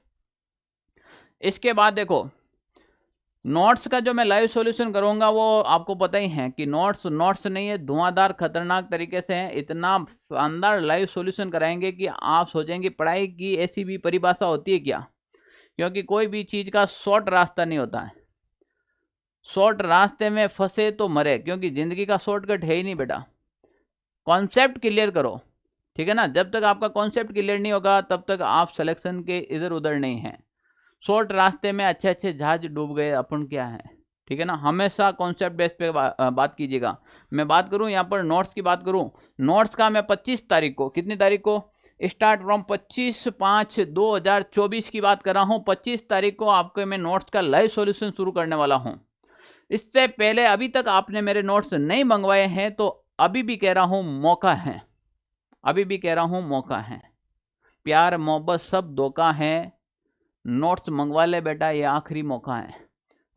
इसके बाद देखो, नोट्स का जो मैं लाइव सॉल्यूशन करूंगा वो आपको पता ही है कि नोट्स नहीं है, धुआंधार खतरनाक तरीके से है। इतना शानदार लाइव सॉल्यूशन कराएंगे कि आप सोचेंगे पढ़ाई की ऐसी भी परिभाषा होती है क्या, क्योंकि कोई भी चीज़ का शॉर्ट रास्ता नहीं होता है। शॉर्ट रास्ते में फंसे तो मरे, क्योंकि ज़िंदगी का शॉर्टकट है ही नहीं बेटा। कॉन्सेप्ट क्लियर करो, ठीक है ना। जब तक आपका कॉन्सेप्ट क्लियर नहीं होगा तब तक आप सिलेक्शन के इधर उधर नहीं हैं। शॉर्ट रास्ते में अच्छे अच्छे जहाज डूब गए, अपन क्या है, ठीक है ना। हमेशा कॉन्सेप्ट बेस पे बात कीजिएगा। मैं बात करूं यहाँ पर नोट्स की बात करूं, नोट्स का मैं 25 तारीख को, कितनी तारीख को, स्टार्ट फ्रॉम 25/5/2024 की बात कर रहा हूँ। 25 तारीख को आपके मैं नोट्स का लाइव सॉल्यूशन शुरू करने वाला हूँ। इससे पहले अभी तक आपने मेरे नोट्स नहीं मंगवाए हैं तो अभी भी कह रहा हूँ मौका है, अभी भी कह रहा हूँ मौका है। प्यार मोहब्बत सब धोखा है, नोट्स मंगवा ले बेटा, ये आखिरी मौका है।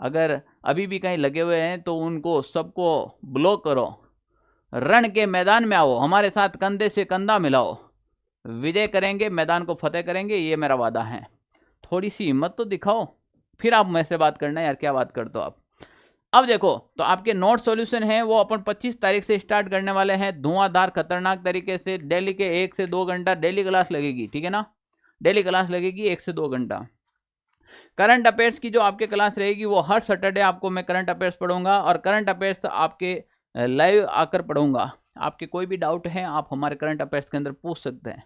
अगर अभी भी कहीं लगे हुए हैं तो उनको सबको ब्लॉक करो, रण के मैदान में आओ, हमारे साथ कंधे से कंधा मिलाओ, विजय करेंगे, मैदान को फतेह करेंगे, ये मेरा वादा है। थोड़ी सी हिम्मत तो दिखाओ, फिर आप मुझसे बात करना यार, क्या बात करते हो आप। अब देखो, तो आपके नोट सॉल्यूशन है वो अपन 25 तारीख से स्टार्ट करने वाले हैं, धुआंधार खतरनाक तरीके से। डेली के 1 से 2 घंटा डेली क्लास लगेगी, ठीक है ना, डेली क्लास लगेगी 1 से 2 घंटा। करंट अफेयर्स की जो आपके क्लास रहेगी वो हर सैटरडे आपको मैं करंट अफेयर्स पढ़ूंगा, और करंट अफेयर्स आपके लाइव आकर पढ़ूंगा। आपके कोई भी डाउट है आप हमारे करंट अफेयर्स के अंदर पूछ सकते हैं।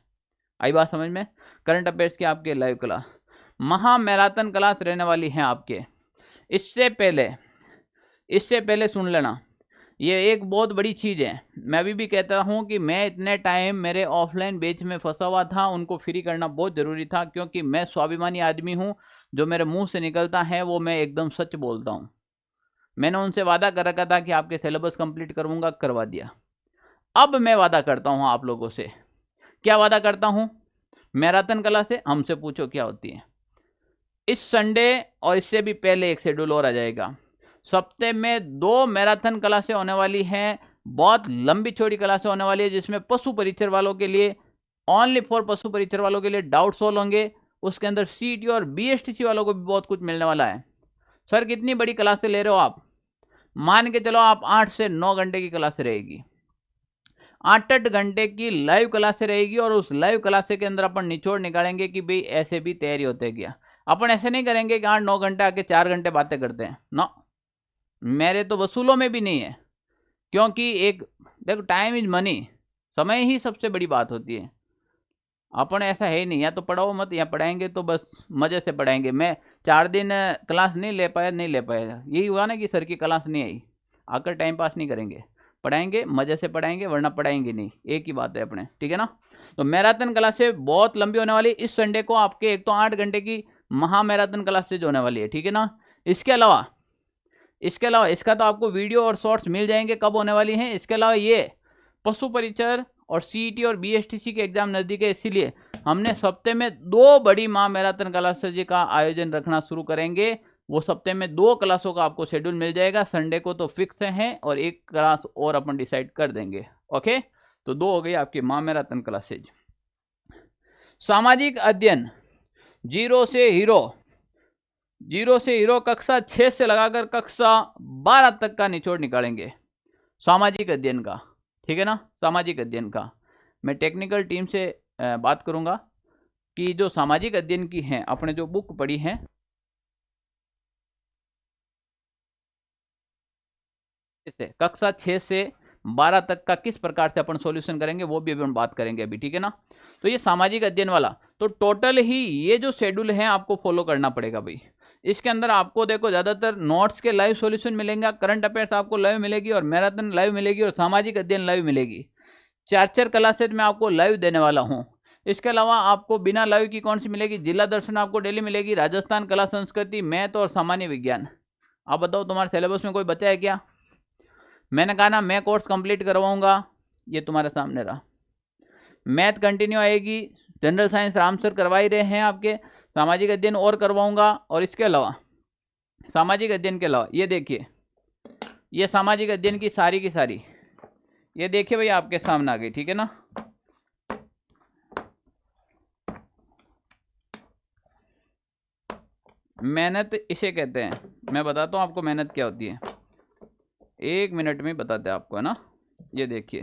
आई बात समझ में। करंट अफेयर्स की आपके लाइव क्लास, महा मैराथन क्लास रहने वाली है आपके। इससे पहले सुन लेना, ये एक बहुत बड़ी चीज़ है। मैं अभी भी कहता हूँ कि मैं इतने टाइम मेरे ऑफलाइन बेच में फंसा हुआ था, उनको फ्री करना बहुत ज़रूरी था, क्योंकि मैं स्वाभिमानी आदमी हूँ। जो मेरे मुंह से निकलता है वो मैं एकदम सच बोलता हूँ। मैंने उनसे वादा कर रखा था कि आपके सिलेबस कंप्लीट करूँगा, करवा दिया। अब मैं वादा करता हूँ आप लोगों से, क्या वादा करता हूँ, मैराथन कला से हमसे पूछो क्या होती है। इस संडे और इससे भी पहले एक शेड्यूल और आ जाएगा। सप्ते में 2 मैराथन क्लासें होने वाली हैं, बहुत लंबी चौड़ी क्लासें होने वाली है, जिसमें पशु परीक्षण वालों के लिए, ओनली फॉर पशु परीक्षण वालों के लिए डाउट सॉल्व होंगे। उसके अंदर सीटी और बीएसटीसी वालों को भी बहुत कुछ मिलने वाला है। सर कितनी बड़ी क्लासें ले रहे हो आप, मान के चलो आप 8 से 9 घंटे की क्लास रहेगी, 8 घंटे की लाइव क्लासें रहेगी, और उस लाइव क्लासे के अंदर अपन निचोड़ निकालेंगे कि भाई ऐसे भी तैयारी होते क्या। अपन ऐसे नहीं करेंगे कि 8-9 घंटे आके 4 घंटे बातें करते हैं, नो, मेरे तो वसूलों में भी नहीं है। क्योंकि एक देखो, टाइम इज मनी, समय ही सबसे बड़ी बात होती है। अपन ऐसा है ही नहीं, या तो पढ़ाओ मत, या पढ़ाएंगे तो बस मज़े से पढ़ाएंगे। मैं 4 दिन क्लास नहीं ले पाया, यही हुआ ना कि सर की क्लास नहीं आई, आकर टाइम पास नहीं करेंगे, पढ़ाएंगे मज़े से पढ़ाएंगे, वरना पढ़ाएंगे नहीं, एक ही बात है अपने, ठीक है ना। तो मैराथन क्लासें बहुत लंबी होने वाली। इस संडे को आपके एक तो 8 घंटे की महा मैराथन क्लासेज होने वाली है, ठीक है ना। इसके अलावा इसका तो आपको वीडियो और शॉर्ट्स मिल जाएंगे कब होने वाली हैं। इसके अलावा ये पशु परीक्षण और सीईटी और बीएसटीसी के एग्जाम नज़दीक है, इसीलिए हमने सप्ते में 2 बड़ी महा मैराथन क्लासेज का आयोजन रखना शुरू करेंगे। वो सप्ते में 2 क्लासों का आपको शेड्यूल मिल जाएगा। संडे को तो फिक्स है, और एक क्लास और अपन डिसाइड कर देंगे। ओके, तो 2 हो गई आपकी महा मैराथन क्लासेज। सामाजिक अध्ययन, जीरो से हीरो, जीरो से हीरो कक्षा 6 से लगाकर कक्षा 12 तक का निचोड़ निकालेंगे सामाजिक अध्ययन का, ठीक है ना। सामाजिक अध्ययन का मैं टेक्निकल टीम से बात करूंगा कि जो सामाजिक अध्ययन की हैं अपने जो बुक पढ़ी हैं, कक्षा 6 से 12 तक का किस प्रकार से अपन सॉल्यूशन करेंगे वो भी अपन बात करेंगे अभी, ठीक है ना। तो ये सामाजिक अध्ययन वाला तो टोटल ही ये जो शेड्यूल है आपको फॉलो करना पड़ेगा भाई। इसके अंदर आपको देखो ज़्यादातर नोट्स के लाइव सॉल्यूशन मिलेंगे, करंट अफेयर्स आपको लाइव मिलेगी और मैराथन लाइव मिलेगी और सामाजिक अध्ययन लाइव मिलेगी। 4 क्लासेज में आपको लाइव देने वाला हूँ। इसके अलावा आपको बिना लाइव की कौन सी मिलेगी, जिला दर्शन आपको डेली मिलेगी, राजस्थान कला संस्कृति, मैथ और सामान्य विज्ञान। आप बताओ तुम्हारे सिलेबस में कोई बचा है क्या? मैंने कहा ना मैं कोर्स कंप्लीट करवाऊंगा, ये तुम्हारे सामने रहा। मैथ कंटिन्यू आएगी, जनरल साइंस राम सर करवा ही रहे हैं आपके, सामाजिक अध्ययन और करवाऊंगा। और इसके अलावा सामाजिक अध्ययन के अलावा ये देखिए, ये सामाजिक अध्ययन की सारी ये देखिए भाई आपके सामने आ गई, ठीक है ना। मेहनत इसे कहते हैं, मैं बताता हूँ आपको मेहनत क्या होती है, 1 मिनट में बताते हैं आपको, है ना। ये देखिए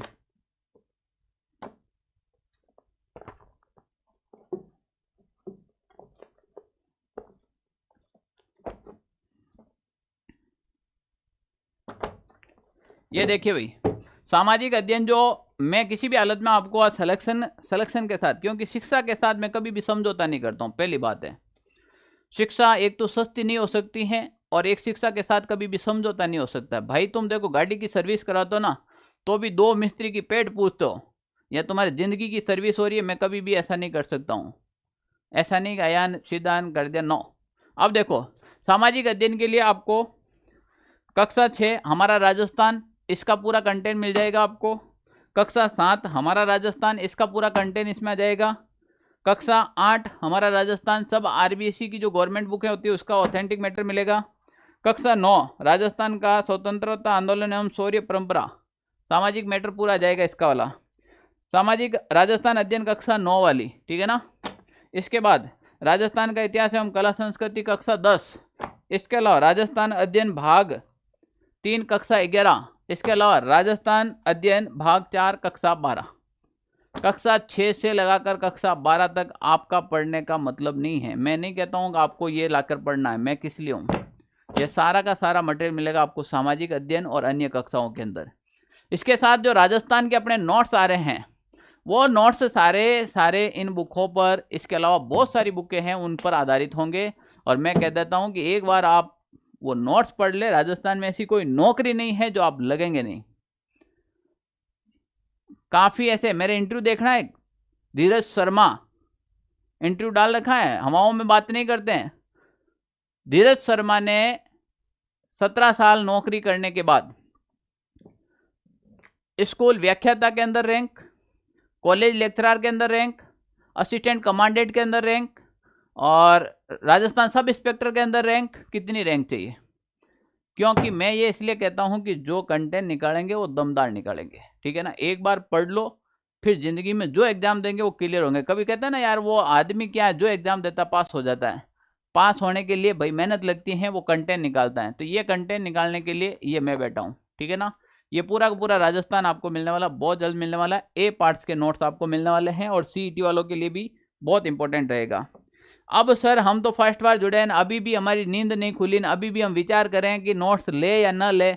ये देखिए भाई सामाजिक अध्ययन जो मैं किसी भी हालत में आपको आज सिलेक्शन के साथ, क्योंकि शिक्षा के साथ मैं कभी भी समझौता नहीं करता हूँ। पहली बात है, शिक्षा एक तो सस्ती नहीं हो सकती है और एक शिक्षा के साथ कभी भी समझौता नहीं हो सकता भाई। तुम देखो गाड़ी की सर्विस कराते हो ना, तो भी 2 मिस्त्री की पेट पूछते हो, या तुम्हारी जिंदगी की सर्विस हो रही है, मैं कभी भी ऐसा नहीं कर सकता हूँ। ऐसा नहीं आयान सीधान कर दिया, नो। अब देखो सामाजिक अध्ययन के लिए आपको कक्षा 6 हमारा राजस्थान, इसका पूरा कंटेंट मिल जाएगा आपको। कक्षा 7 हमारा राजस्थान, इसका पूरा कंटेंट इसमें आ जाएगा। कक्षा 8 हमारा राजस्थान, सब आरबीएससी की जो गवर्नमेंट बुकें होती है उसका ऑथेंटिक मैटर मिलेगा। कक्षा 9 राजस्थान का स्वतंत्रता आंदोलन एवं शौर्य परंपरा, सामाजिक मैटर पूरा आ जाएगा इसका वाला। सामाजिक राजस्थान अध्ययन कक्षा 9 वाली, ठीक है ना। इसके बाद राजस्थान का इतिहास एवं कला संस्कृति कक्षा 10, इसके अलावा राजस्थान अध्ययन भाग 3 कक्षा 11, इसके अलावा राजस्थान अध्ययन भाग 4 कक्षा 12। कक्षा 6 से लगाकर कक्षा 12 तक आपका पढ़ने का मतलब नहीं है। मैं नहीं कहता हूँ कि आपको ये लाकर पढ़ना है, मैं किस लिए हूँ। ये सारा का सारा मटेरियल मिलेगा आपको सामाजिक अध्ययन और अन्य कक्षाओं के अंदर। इसके साथ जो राजस्थान के अपने नोट्स आ रहे हैं, वो नोट्स सारे इन बुकों पर, इसके अलावा बहुत सारी बुकें हैं उन पर आधारित होंगे। और मैं कह देता हूँ कि एक बार आप वो नोट्स पढ़ ले, राजस्थान में ऐसी कोई नौकरी नहीं है जो आप लगेंगे नहीं। काफी ऐसे मेरे इंटरव्यू देखना है, धीरज शर्मा इंटरव्यू डाल रखा है, हवाओं में बात नहीं करते हैं। धीरज शर्मा ने 17 साल नौकरी करने के बाद स्कूल व्याख्याता के अंदर रैंक, कॉलेज लेक्चरर के अंदर रैंक, असिस्टेंट कमांडेंट के अंदर रैंक और राजस्थान सब इंस्पेक्टर के अंदर रैंक। कितनी रैंक चाहिए? क्योंकि मैं ये इसलिए कहता हूं कि जो कंटेंट निकालेंगे वो दमदार निकालेंगे, ठीक है ना। एक बार पढ़ लो, फिर जिंदगी में जो एग्जाम देंगे वो क्लियर होंगे। कभी कहते हैं ना यार वो आदमी क्या है जो एग्जाम देता पास हो जाता है, पास होने के लिए भाई मेहनत लगती है, वो कंटेंट निकालता है। तो ये कंटेंट निकालने के लिए ये मैं बैठा हूँ, ठीक है ना। ये पूरा का पूरा राजस्थान आपको मिलने वाला, बहुत जल्द मिलने वाला है। ए पार्ट्स के नोट्स आपको मिलने वाले हैं और सीईटी वालों के लिए भी बहुत इंपॉर्टेंट रहेगा। अब सर हम तो फर्स्ट बार जुड़े हैं, अभी भी हमारी नींद नहीं खुली, अभी भी हम विचार करें कि नोट्स ले या ना ले।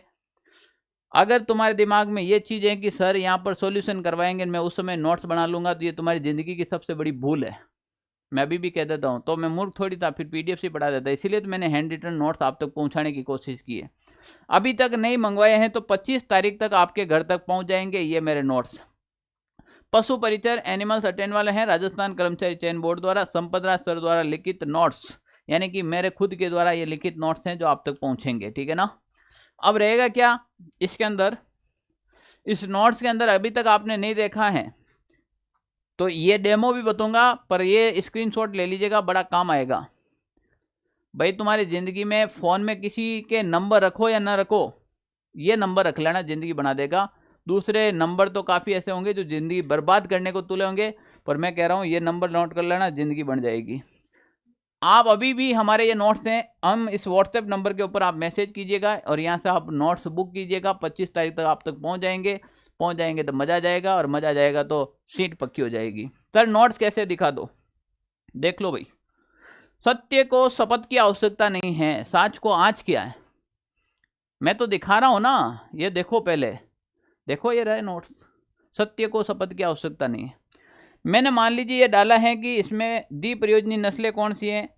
अगर तुम्हारे दिमाग में ये चीज़ है कि सर यहाँ पर सॉल्यूशन करवाएंगे, मैं उस समय नोट्स बना लूंगा, तो ये तुम्हारी ज़िंदगी की सबसे बड़ी भूल है। मैं अभी भी कह देता हूँ, तो मैं मूर्ख थोड़ी था, फिर पीडीएफ से पढ़ा देता। इसीलिए तो मैंने हैंड रिटन नोट्स आप तक पहुँचाने की कोशिश की है। अभी तक नहीं मंगवाए हैं तो 25 तारीख तक आपके घर तक पहुँच जाएंगे ये मेरे नोट्स। पशु परिचर एनिमल्स अटेंड वाले हैं, राजस्थान कर्मचारी चयन बोर्ड द्वारा संपतराज सर द्वारा लिखित नोट्स, यानी कि मेरे खुद के द्वारा ये लिखित नोट्स हैं जो आप तक पहुंचेंगे, ठीक है ना। अब रहेगा क्या इसके अंदर, इस नोट्स के अंदर अभी तक आपने नहीं देखा है तो ये डेमो भी बताऊंगा, पर ये स्क्रीनशॉट ले लीजिएगा, बड़ा काम आएगा भाई। तुम्हारी ज़िंदगी में फ़ोन में किसी के नंबर रखो या ना रखो, ये नंबर रख लेना, ज़िंदगी बना देगा। दूसरे नंबर तो काफ़ी ऐसे होंगे जो ज़िंदगी बर्बाद करने को तुले होंगे, पर मैं कह रहा हूँ ये नंबर नोट कर लेना, ज़िंदगी बन जाएगी। आप अभी भी हमारे ये नोट्स हैं, हम इस व्हाट्सएप नंबर के ऊपर आप मैसेज कीजिएगा और यहाँ से आप नोट्स बुक कीजिएगा। 25 तारीख तक आप तक पहुँच जाएंगे तो मज़ा आ जाएगा, और मज़ा आ जाएगा तो सीट पक्की हो जाएगी। सर नोट्स कैसे दिखा दो, देख लो भाई। सत्य को शपथ की आवश्यकता नहीं है, साच को आँच किया है। मैं तो दिखा रहा हूँ ना, ये देखो, पहले देखो, ये रहे नोट्स। सत्य को शपथ की आवश्यकता नहीं है। मैंने मान लीजिए ये डाला है कि इसमें द्विप्रयोजनी नस्लें कौन सी हैं,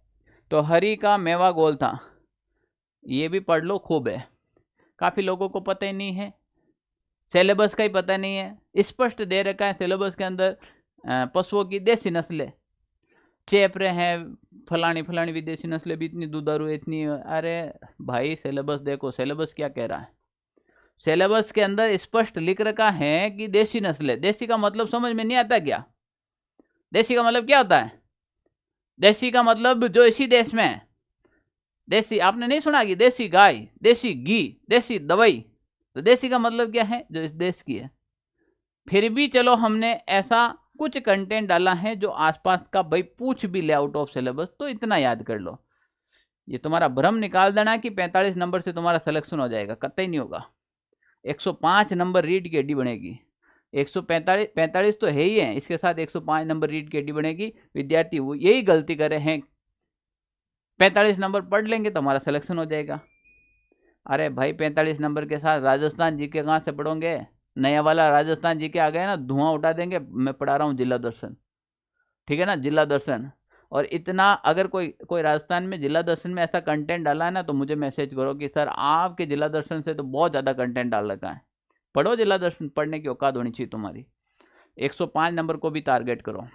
तो हरी का मेवा गोल था, ये भी पढ़ लो, खूब है। काफ़ी लोगों को पता ही नहीं है, सिलेबस का ही पता नहीं है। स्पष्ट दे रखा है सिलेबस के अंदर, पशुओं की देसी नस्लें, चेपरे हैं, फलानी फलानी विदेशी नस्लें भी इतनी दुधारू, इतनी। अरे भाई सिलेबस देखो, सिलेबस क्या कह रहा है। सिलेबस के अंदर स्पष्ट लिख रखा है कि देसी नस्लें। देसी का मतलब समझ में नहीं आता क्या? देसी का मतलब क्या होता है? देसी का मतलब जो इसी देश में है। देसी आपने नहीं सुना कि देसी गाय, देसी घी, देसी दवाई, तो देसी का मतलब क्या है? जो इस देश की है। फिर भी चलो हमने ऐसा कुछ कंटेंट डाला है जो आसपास का भाई पूछ भी ले आउट ऑफ सिलेबस, तो इतना याद कर लो। ये तुम्हारा भ्रम निकाल देना कि 45 नंबर से तुम्हारा सिलेक्शन हो जाएगा, कतई नहीं होगा। 105 नंबर रीड की एडी बनेगी। 145 तो है ही है, इसके साथ 105 नंबर रीड की एडी बनेगी। विद्यार्थी वो यही गलती करे हैं, 45 नंबर पढ़ लेंगे तो हमारा सिलेक्शन हो जाएगा। अरे भाई 45 नंबर के साथ राजस्थान जीके कहाँ से पढ़ोगे? नया वाला राजस्थान जीके आ गया ना, धुआं उठा देंगे। मैं पढ़ा रहा हूँ जिला दर्शन, ठीक है ना, जिला दर्शन। और इतना अगर कोई राजस्थान में जिला दर्शन में ऐसा कंटेंट डाला है ना, तो मुझे मैसेज करो कि सर आपके जिला दर्शन से तो बहुत ज़्यादा कंटेंट डाल रखा है। पढ़ो, जिला दर्शन पढ़ने की औकात होनी चाहिए तुम्हारी। 105 नंबर को भी टारगेट करो।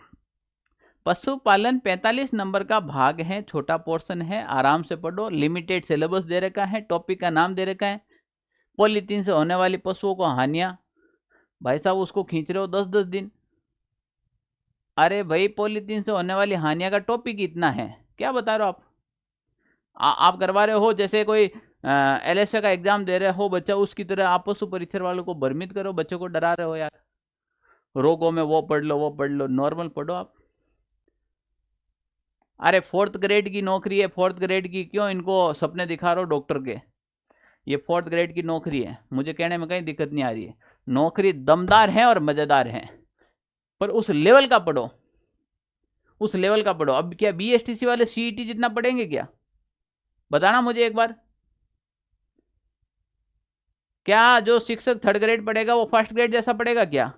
पशुपालन 45 नंबर का भाग है, छोटा पोर्शन है, आराम से पढ़ो। लिमिटेड सिलेबस दे रखा है, टॉपिक का नाम दे रखा है। पॉलीथीन से होने वाली पशुओं को हानियां, भाई साहब उसको खींच रहे हो 10-10 दिन। अरे भाई पॉलीथीन से होने वाली हानियां का टॉपिक इतना है, क्या बता रहे हो आप? आप करवा रहे हो जैसे कोई LSA का एग्जाम दे रहे हो बच्चा, उसकी तरह आप पशु परीक्षण वालों को भ्रमित करो, बच्चों को डरा रहे हो यार। रोगों में वो पढ़ लो, वो पढ़ लो, नॉर्मल पढ़ो आप। अरे 4th ग्रेड की नौकरी है, 4th ग्रेड की, क्यों इनको सपने दिखा रहे हो डॉक्टर के? ये 4th ग्रेड की नौकरी है, मुझे कहने में कहीं दिक्कत नहीं आ रही है। नौकरी दमदार है और मज़ेदार है, पर उस लेवल का पढ़ो, उस लेवल का पढ़ो। अब क्या BSTC वाले CET जितना पढ़ेंगे क्या? बताना मुझे एक बार। क्या जो शिक्षक 3rd ग्रेड पढ़ेगा वो 1st ग्रेड जैसा पढ़ेगा क्या?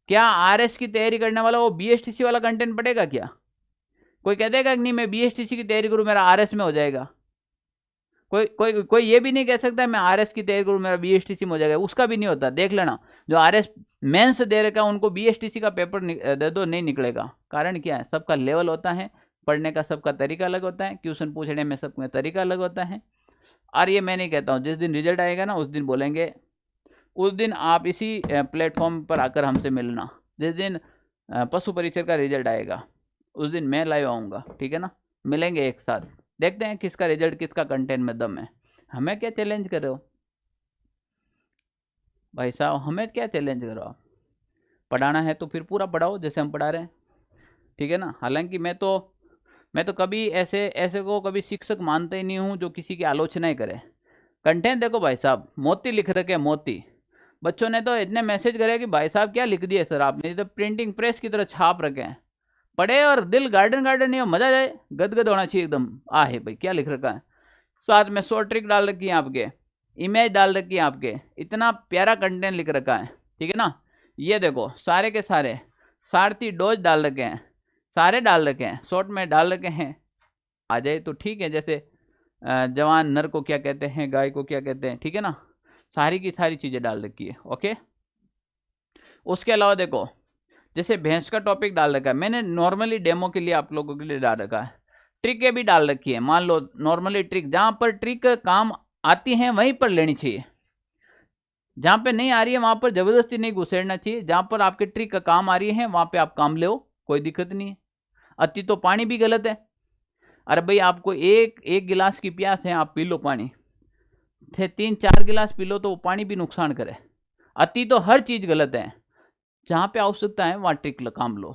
क्या RS की तैयारी करने वाला वो BSTC वाला कंटेंट पढ़ेगा क्या? कोई कह देगा कि नहीं मैं BSTC की तैयारी करूँ मेरा RS में हो जाएगा? कोई ये भी नहीं कह सकता मैं RS की तैयारी करूँ मेरा BSTC में हो जाएगा, उसका भी नहीं होता। देख लेना, जो RS मेंस दे रखा है उनको BSTC का पेपर दे दो, नहीं निकलेगा। कारण क्या है? सबका लेवल होता है, पढ़ने का सबका तरीका अलग होता है, क्वेश्चन पूछने में सबका तरीका अलग होता है। और ये मैं नहीं कहता हूँ, जिस दिन रिजल्ट आएगा ना उस दिन बोलेंगे, उस दिन आप इसी प्लेटफॉर्म पर आकर हमसे मिलना। जिस दिन पशु परीक्षण का रिजल्ट आएगा उस दिन मैं लाइव आऊँगा, ठीक है ना, मिलेंगे एक साथ, देखते हैं किसका रिजल्ट, किसका कंटेंट में दम है। हमें क्या चैलेंज कर रहे हो भाई साहब? हमें क्या चैलेंज कर रहे हो आप? पढ़ाना है तो फिर पूरा पढ़ाओ जैसे हम पढ़ा रहे हैं, ठीक है ना। हालांकि मैं तो कभी ऐसे को कभी शिक्षक मानता ही नहीं हूँ जो किसी की आलोचना ही करे। कंटेंट देखो भाई साहब, मोती लिख रखे, मोती। बच्चों ने तो इतने मैसेज करे कि भाई साहब क्या लिख दिए सर आपने, ये तो प्रिंटिंग प्रेस की तरह छाप रखे हैं। पढ़े और दिल गार्डन गार्डन नहीं हो, मजा जाए, गदगद होना चाहिए एकदम। है भाई क्या लिख रखा है। साथ में शॉर्ट ट्रिक डाल रखी है आपके, इमेज डाल रखी है आपके, इतना प्यारा कंटेंट लिख रखा है, ठीक है ना। ये देखो सारे के सारे सारथी डोज डाल रखे हैं, सारे डाल रखे हैं, शॉर्ट में डाल रखे हैं। आ जाए तो ठीक है, जैसे जवान नर को क्या कहते हैं, गाय को क्या कहते हैं, ठीक है ना, सारी की सारी चीज़ें डाल रखी है। ओके, उसके अलावा देखो जैसे भैंस का टॉपिक डाल रखा है, मैंने नॉर्मली डेमो के लिए आप लोगों के लिए डाल रखा है। ट्रिकें भी डाल रखी है, मान लो नॉर्मली ट्रिक, जहाँ पर ट्रिक काम आती है वहीं पर लेनी चाहिए, जहाँ पे नहीं आ रही है वहाँ पर ज़बरदस्ती नहीं घुसेड़ना चाहिए। जहाँ पर आपके ट्रिक का काम आ रही है वहाँ पे आप काम ले, कोई दिक्कत नहीं है। अति तो पानी भी गलत है। अरे भाई आपको एक गिलास की प्यास है, आप पी लो पानी, 3-4 गिलास पी लो तो वो पानी भी नुकसान करे। अति तो हर चीज़ गलत है, जहाँ पे आवश्यकता है वहाँ ट्रिक काम लो।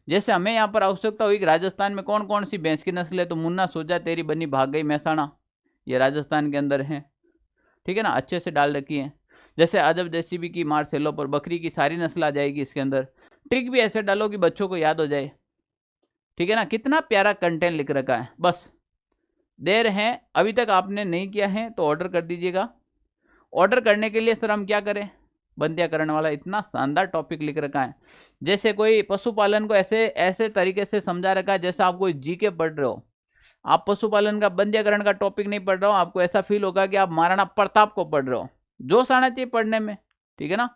जैसे हमें यहाँ पर आवश्यकता हुई कि राजस्थान में कौन कौन सी भैंस की नस्ल है, तो मुन्ना सोजा तेरी बनी भाग गई महसाणा, ये राजस्थान के अंदर है, ठीक है ना, अच्छे से डाल रखी है। जैसे अजब जेसीबी की मार्सेलो पर बकरी की सारी नस्ल आ जाएगी इसके अंदर। ट्रिक भी ऐसे डालो कि बच्चों को याद हो जाए, ठीक है ना। कितना प्यारा कंटेंट लिख रखा है। बस देर है, अभी तक आपने नहीं किया है तो ऑर्डर कर दीजिएगा। ऑर्डर करने के लिए सर हम क्या करें, बंध्याकरण वाला इतना शानदार टॉपिक लिख रखा है, जैसे कोई पशुपालन को ऐसे ऐसे तरीके से समझा रखा है जैसे आप कोई जीके पढ़ रहे हो। आप पशुपालन का बंध्याकरण का टॉपिक नहीं पढ़ रहे हो, आपको ऐसा फील होगा कि आप महाराणा प्रताप को पढ़ रहे हो। जोश आना चाहिए पढ़ने में, ठीक है ना।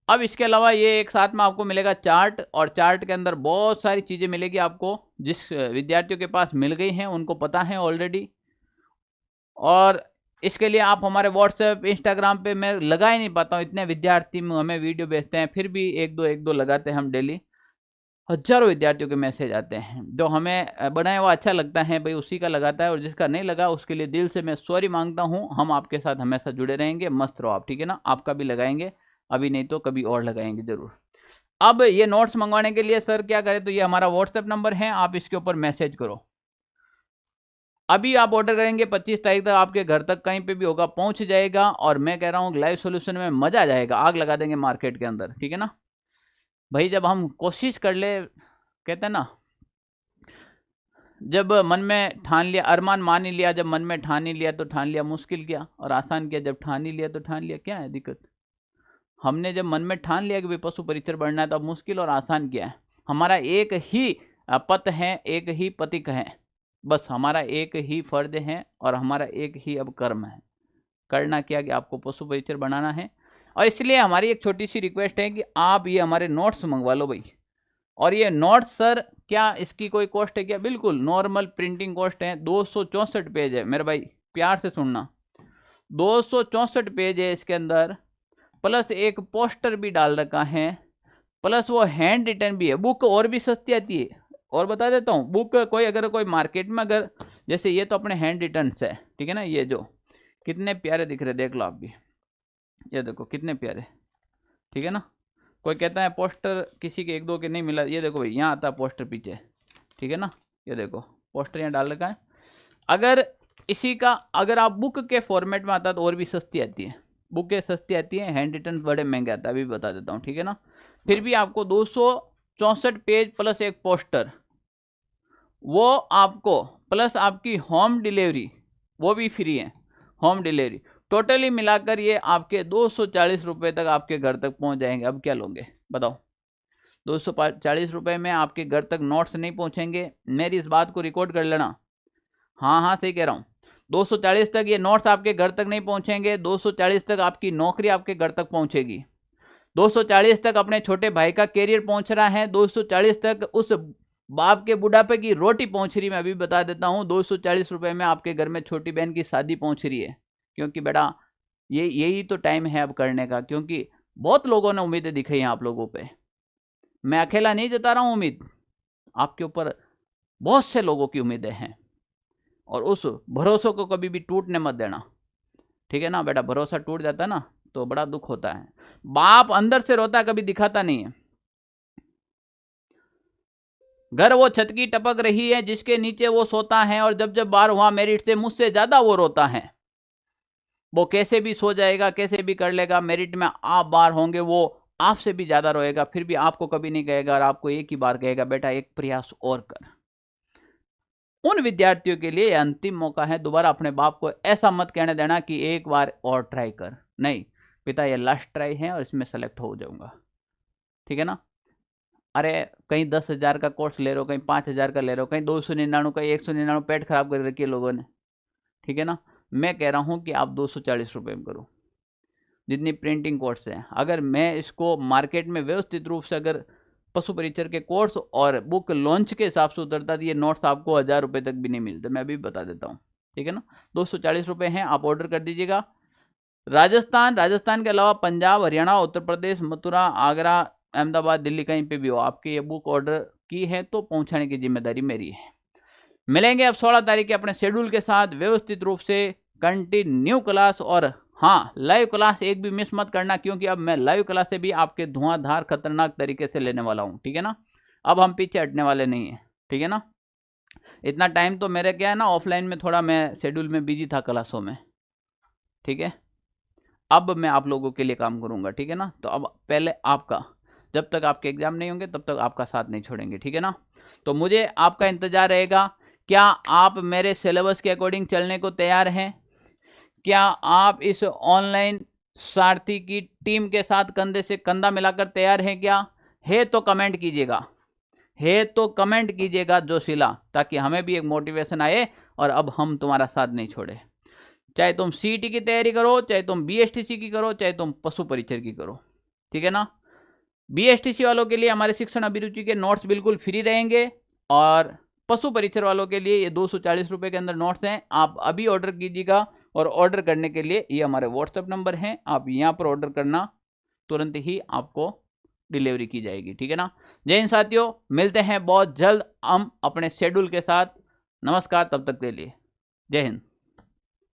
अब इसके अलावा ये एक साथ में आपको मिलेगा चार्ट, और चार्ट के अंदर बहुत सारी चीजें मिलेगी आपको, जिस विद्यार्थियों के पास मिल गई हैं उनको पता है ऑलरेडी। और इसके लिए आप हमारे व्हाट्सएप इंस्टाग्राम पे, मैं लगा ही नहीं पाता हूँ, इतने विद्यार्थी हमें वीडियो भेजते हैं, फिर भी एक दो लगाते हैं हम डेली। हजारों विद्यार्थियों के मैसेज आते हैं, जो हमें बनाया हुआ अच्छा लगता है भाई उसी का लगाता है, और जिसका नहीं लगा उसके लिए दिल से मैं सॉरी मांगता हूँ। हम आपके साथ हमेशा जुड़े रहेंगे, मस्त रहो आप, ठीक है ना। आपका भी लगाएंगे, अभी नहीं तो कभी और लगाएंगे जरूर। अब ये नोट्स मंगवाने के लिए सर क्या करें, तो ये हमारा व्हाट्सएप नंबर है, आप इसके ऊपर मैसेज करो। अभी आप ऑर्डर करेंगे 25 तारीख तक आपके घर तक कहीं पे भी होगा, पहुंच जाएगा। और मैं कह रहा हूँ लाइव सोल्यूशन में मजा आ जाएगा, आग लगा देंगे मार्केट के अंदर, ठीक है ना भाई। जब हम कोशिश कर ले, कहते हैं ना, जब मन में ठान लिया, अरमान मान ही लिया, जब मन में ठान ही लिया तो ठान लिया, मुश्किल क्या और आसान क्या, जब ठान ही लिया तो ठान लिया, क्या है दिक्कत। हमने जब मन में ठान लिया कि भाई पशु परिचर बढ़ना है, तो अब मुश्किल और आसान क्या है। हमारा एक ही पथ है, एक ही प्रतीक है, बस हमारा एक ही फर्ज है और हमारा एक ही अब कर्म है। करना क्या कि आपको पशु परिचर बनाना है। और इसलिए हमारी एक छोटी सी रिक्वेस्ट है कि आप ये हमारे नोट्स मंगवा लो भाई। और ये नोट्स सर क्या इसकी कोई कॉस्ट है क्या, बिल्कुल नॉर्मल प्रिंटिंग कॉस्ट है। 264 पेज है मेरे भाई, प्यार से सुनना, 264 पेज है इसके अंदर, प्लस एक पोस्टर भी डाल रखा है, प्लस वो हैंड रिटन भी है। बुक और भी सस्ती आती है, और बता देता हूँ, बुक कोई अगर कोई मार्केट में, अगर जैसे ये तो अपने हैंड रिटन है, ठीक है ना, ये जो कितने प्यारे दिख रहे, देख लो आप भी, ये देखो कितने प्यारे, ठीक है ना। कोई कहता है पोस्टर किसी के एक दो के नहीं मिला, ये देखो भाई यहाँ आता है पोस्टर पीछे, ठीक है ना, ये देखो पोस्टर यहाँ डाल रखा है। अगर इसी का अगर आप बुक के फॉर्मेट में आता है तो और भी सस्ती आती है, बुकें सस्ती आती है, हैंड रिटन बड़े महंगे आता है, अभी बता देता हूँ, ठीक है ना। फिर भी आपको 264 पेज प्लस एक पोस्टर, वो आपको प्लस आपकी होम डिलीवरी, वो भी फ्री है, होम डिलीवरी। टोटली मिलाकर ये आपके 240 रुपये तक आपके घर तक पहुंच जाएंगे। अब क्या लोगे बताओ, 240 रुपये में आपके घर तक नोट्स नहीं पहुंचेंगे, मेरी इस बात को रिकॉर्ड कर लेना। हाँ हाँ सही कह रहा हूँ, 240 तक ये नोट्स आपके घर तक नहीं पहुंचेंगे, 240 तक आपकी नौकरी आपके घर तक पहुंचेगी, 240 तक अपने छोटे भाई का कैरियर पहुंच रहा है, 240 तक उस बाप के बुढ़ापे की रोटी पहुंच रही। मैं अभी बता देता हूँ, 240 रुपये में आपके घर में छोटी बहन की शादी पहुंच रही है। क्योंकि बेटा यही तो टाइम है अब करने का, क्योंकि बहुत लोगों ने उम्मीदें दिखाई हैं आप लोगों पे। मैं अकेला नहीं जता रहा हूँ उम्मीद, आपके ऊपर बहुत से लोगों की उम्मीदें हैं, और उस भरोसे को कभी भी टूटने मत देना, ठीक है ना बेटा। भरोसा टूट जाता है ना तो बड़ा दुख होता है। बाप अंदर से रोता है, कभी दिखाता नहीं है। घर वो छत की टपक रही है जिसके नीचे वो सोता है, और जब जब बार हुआ मेरिट से मुझसे ज्यादा वो रोता है। वो कैसे भी सो जाएगा, कैसे भी कर लेगा, मेरिट में आप बार होंगे वो आपसे भी ज्यादा रोएगा, फिर भी आपको कभी नहीं कहेगा, और आपको एक ही बार कहेगा बेटा एक प्रयास और कर। उन विद्यार्थियों के लिए अंतिम मौका है, दोबारा अपने बाप को ऐसा मत कहने देना कि एक बार और ट्राई कर, नहीं पिता ये लास्ट ट्राई है और इसमें सेलेक्ट हो जाऊंगा, ठीक है ना। अरे कहीं 10,000 का कोर्स ले रहे हो, कहीं 5,000 का ले रहे हो, कहीं 299, कहीं 199, पेट खराब कर रखी है लोगों ने, ठीक है ना। मैं कह रहा हूं कि आप 240 रुपये में करो, जितनी प्रिंटिंग कोर्स है। अगर मैं इसको मार्केट में व्यवस्थित रूप से अगर पशु परिचर के कोर्स और बुक लॉन्च के हिसाब से उतरता तो ये नोट्स आपको 1000 रुपये तक भी नहीं मिलते, मैं अभी बता देता हूँ, ठीक है ना। 240 रुपये हैं, आप ऑर्डर कर दीजिएगा। राजस्थान के अलावा पंजाब, हरियाणा, उत्तर प्रदेश, मथुरा, आगरा, अहमदाबाद, दिल्ली, कहीं पे भी हो, आपके ये बुक ऑर्डर की है तो पहुंचाने की जिम्मेदारी मेरी है। मिलेंगे अब 16 तारीख के अपने शेड्यूल के साथ व्यवस्थित रूप से, कंटिन्यू क्लास और हाँ, लाइव क्लास एक भी मिस मत करना, क्योंकि अब मैं लाइव क्लास से भी आपके धुआंधार खतरनाक तरीके से लेने वाला हूँ, ठीक है ना। अब हम पीछे हटने वाले नहीं है, ठीक है ना। इतना टाइम तो मेरे क्या है ना, ऑफलाइन में थोड़ा मैं शेड्यूल में बिजी था क्लासों में, ठीक है। अब मैं आप लोगों के लिए काम करूंगा, ठीक है ना। तो अब पहले आपका, जब तक आपके एग्जाम नहीं होंगे तब तक आपका साथ नहीं छोड़ेंगे, ठीक है ना। तो मुझे आपका इंतजार रहेगा। क्या आप मेरे सिलेबस के अकॉर्डिंग चलने को तैयार हैं? क्या आप इस ऑनलाइन सारथी की टीम के साथ कंधे से कंधा मिलाकर तैयार हैं? क्या है तो कमेंट कीजिएगा, है तो कमेंट कीजिएगा जोशीला, ताकि हमें भी एक मोटिवेशन आए और अब हम तुम्हारा साथ नहीं छोड़े। चाहे तुम सीईटी की तैयारी करो, चाहे तुम बीएसटीसी की करो, चाहे तुम पशु परिचर की करो, ठीक है ना। बीएसटीसी वालों के लिए हमारे शिक्षण अभिरुचि के नोट्स बिल्कुल फ्री रहेंगे, और पशु परिचर वालों के लिए ये 240 रुपये के अंदर नोट्स हैं। आप अभी ऑर्डर कीजिएगा, और ऑर्डर करने के लिए ये हमारे व्हाट्सएप नंबर हैं, आप यहाँ पर ऑर्डर करना, तुरंत ही आपको डिलीवरी की जाएगी, ठीक है ना। जय हिंद साथियों, मिलते हैं बहुत जल्द हम अपने शेड्यूल के साथ। नमस्कार, तब तक के लिए जय हिंद।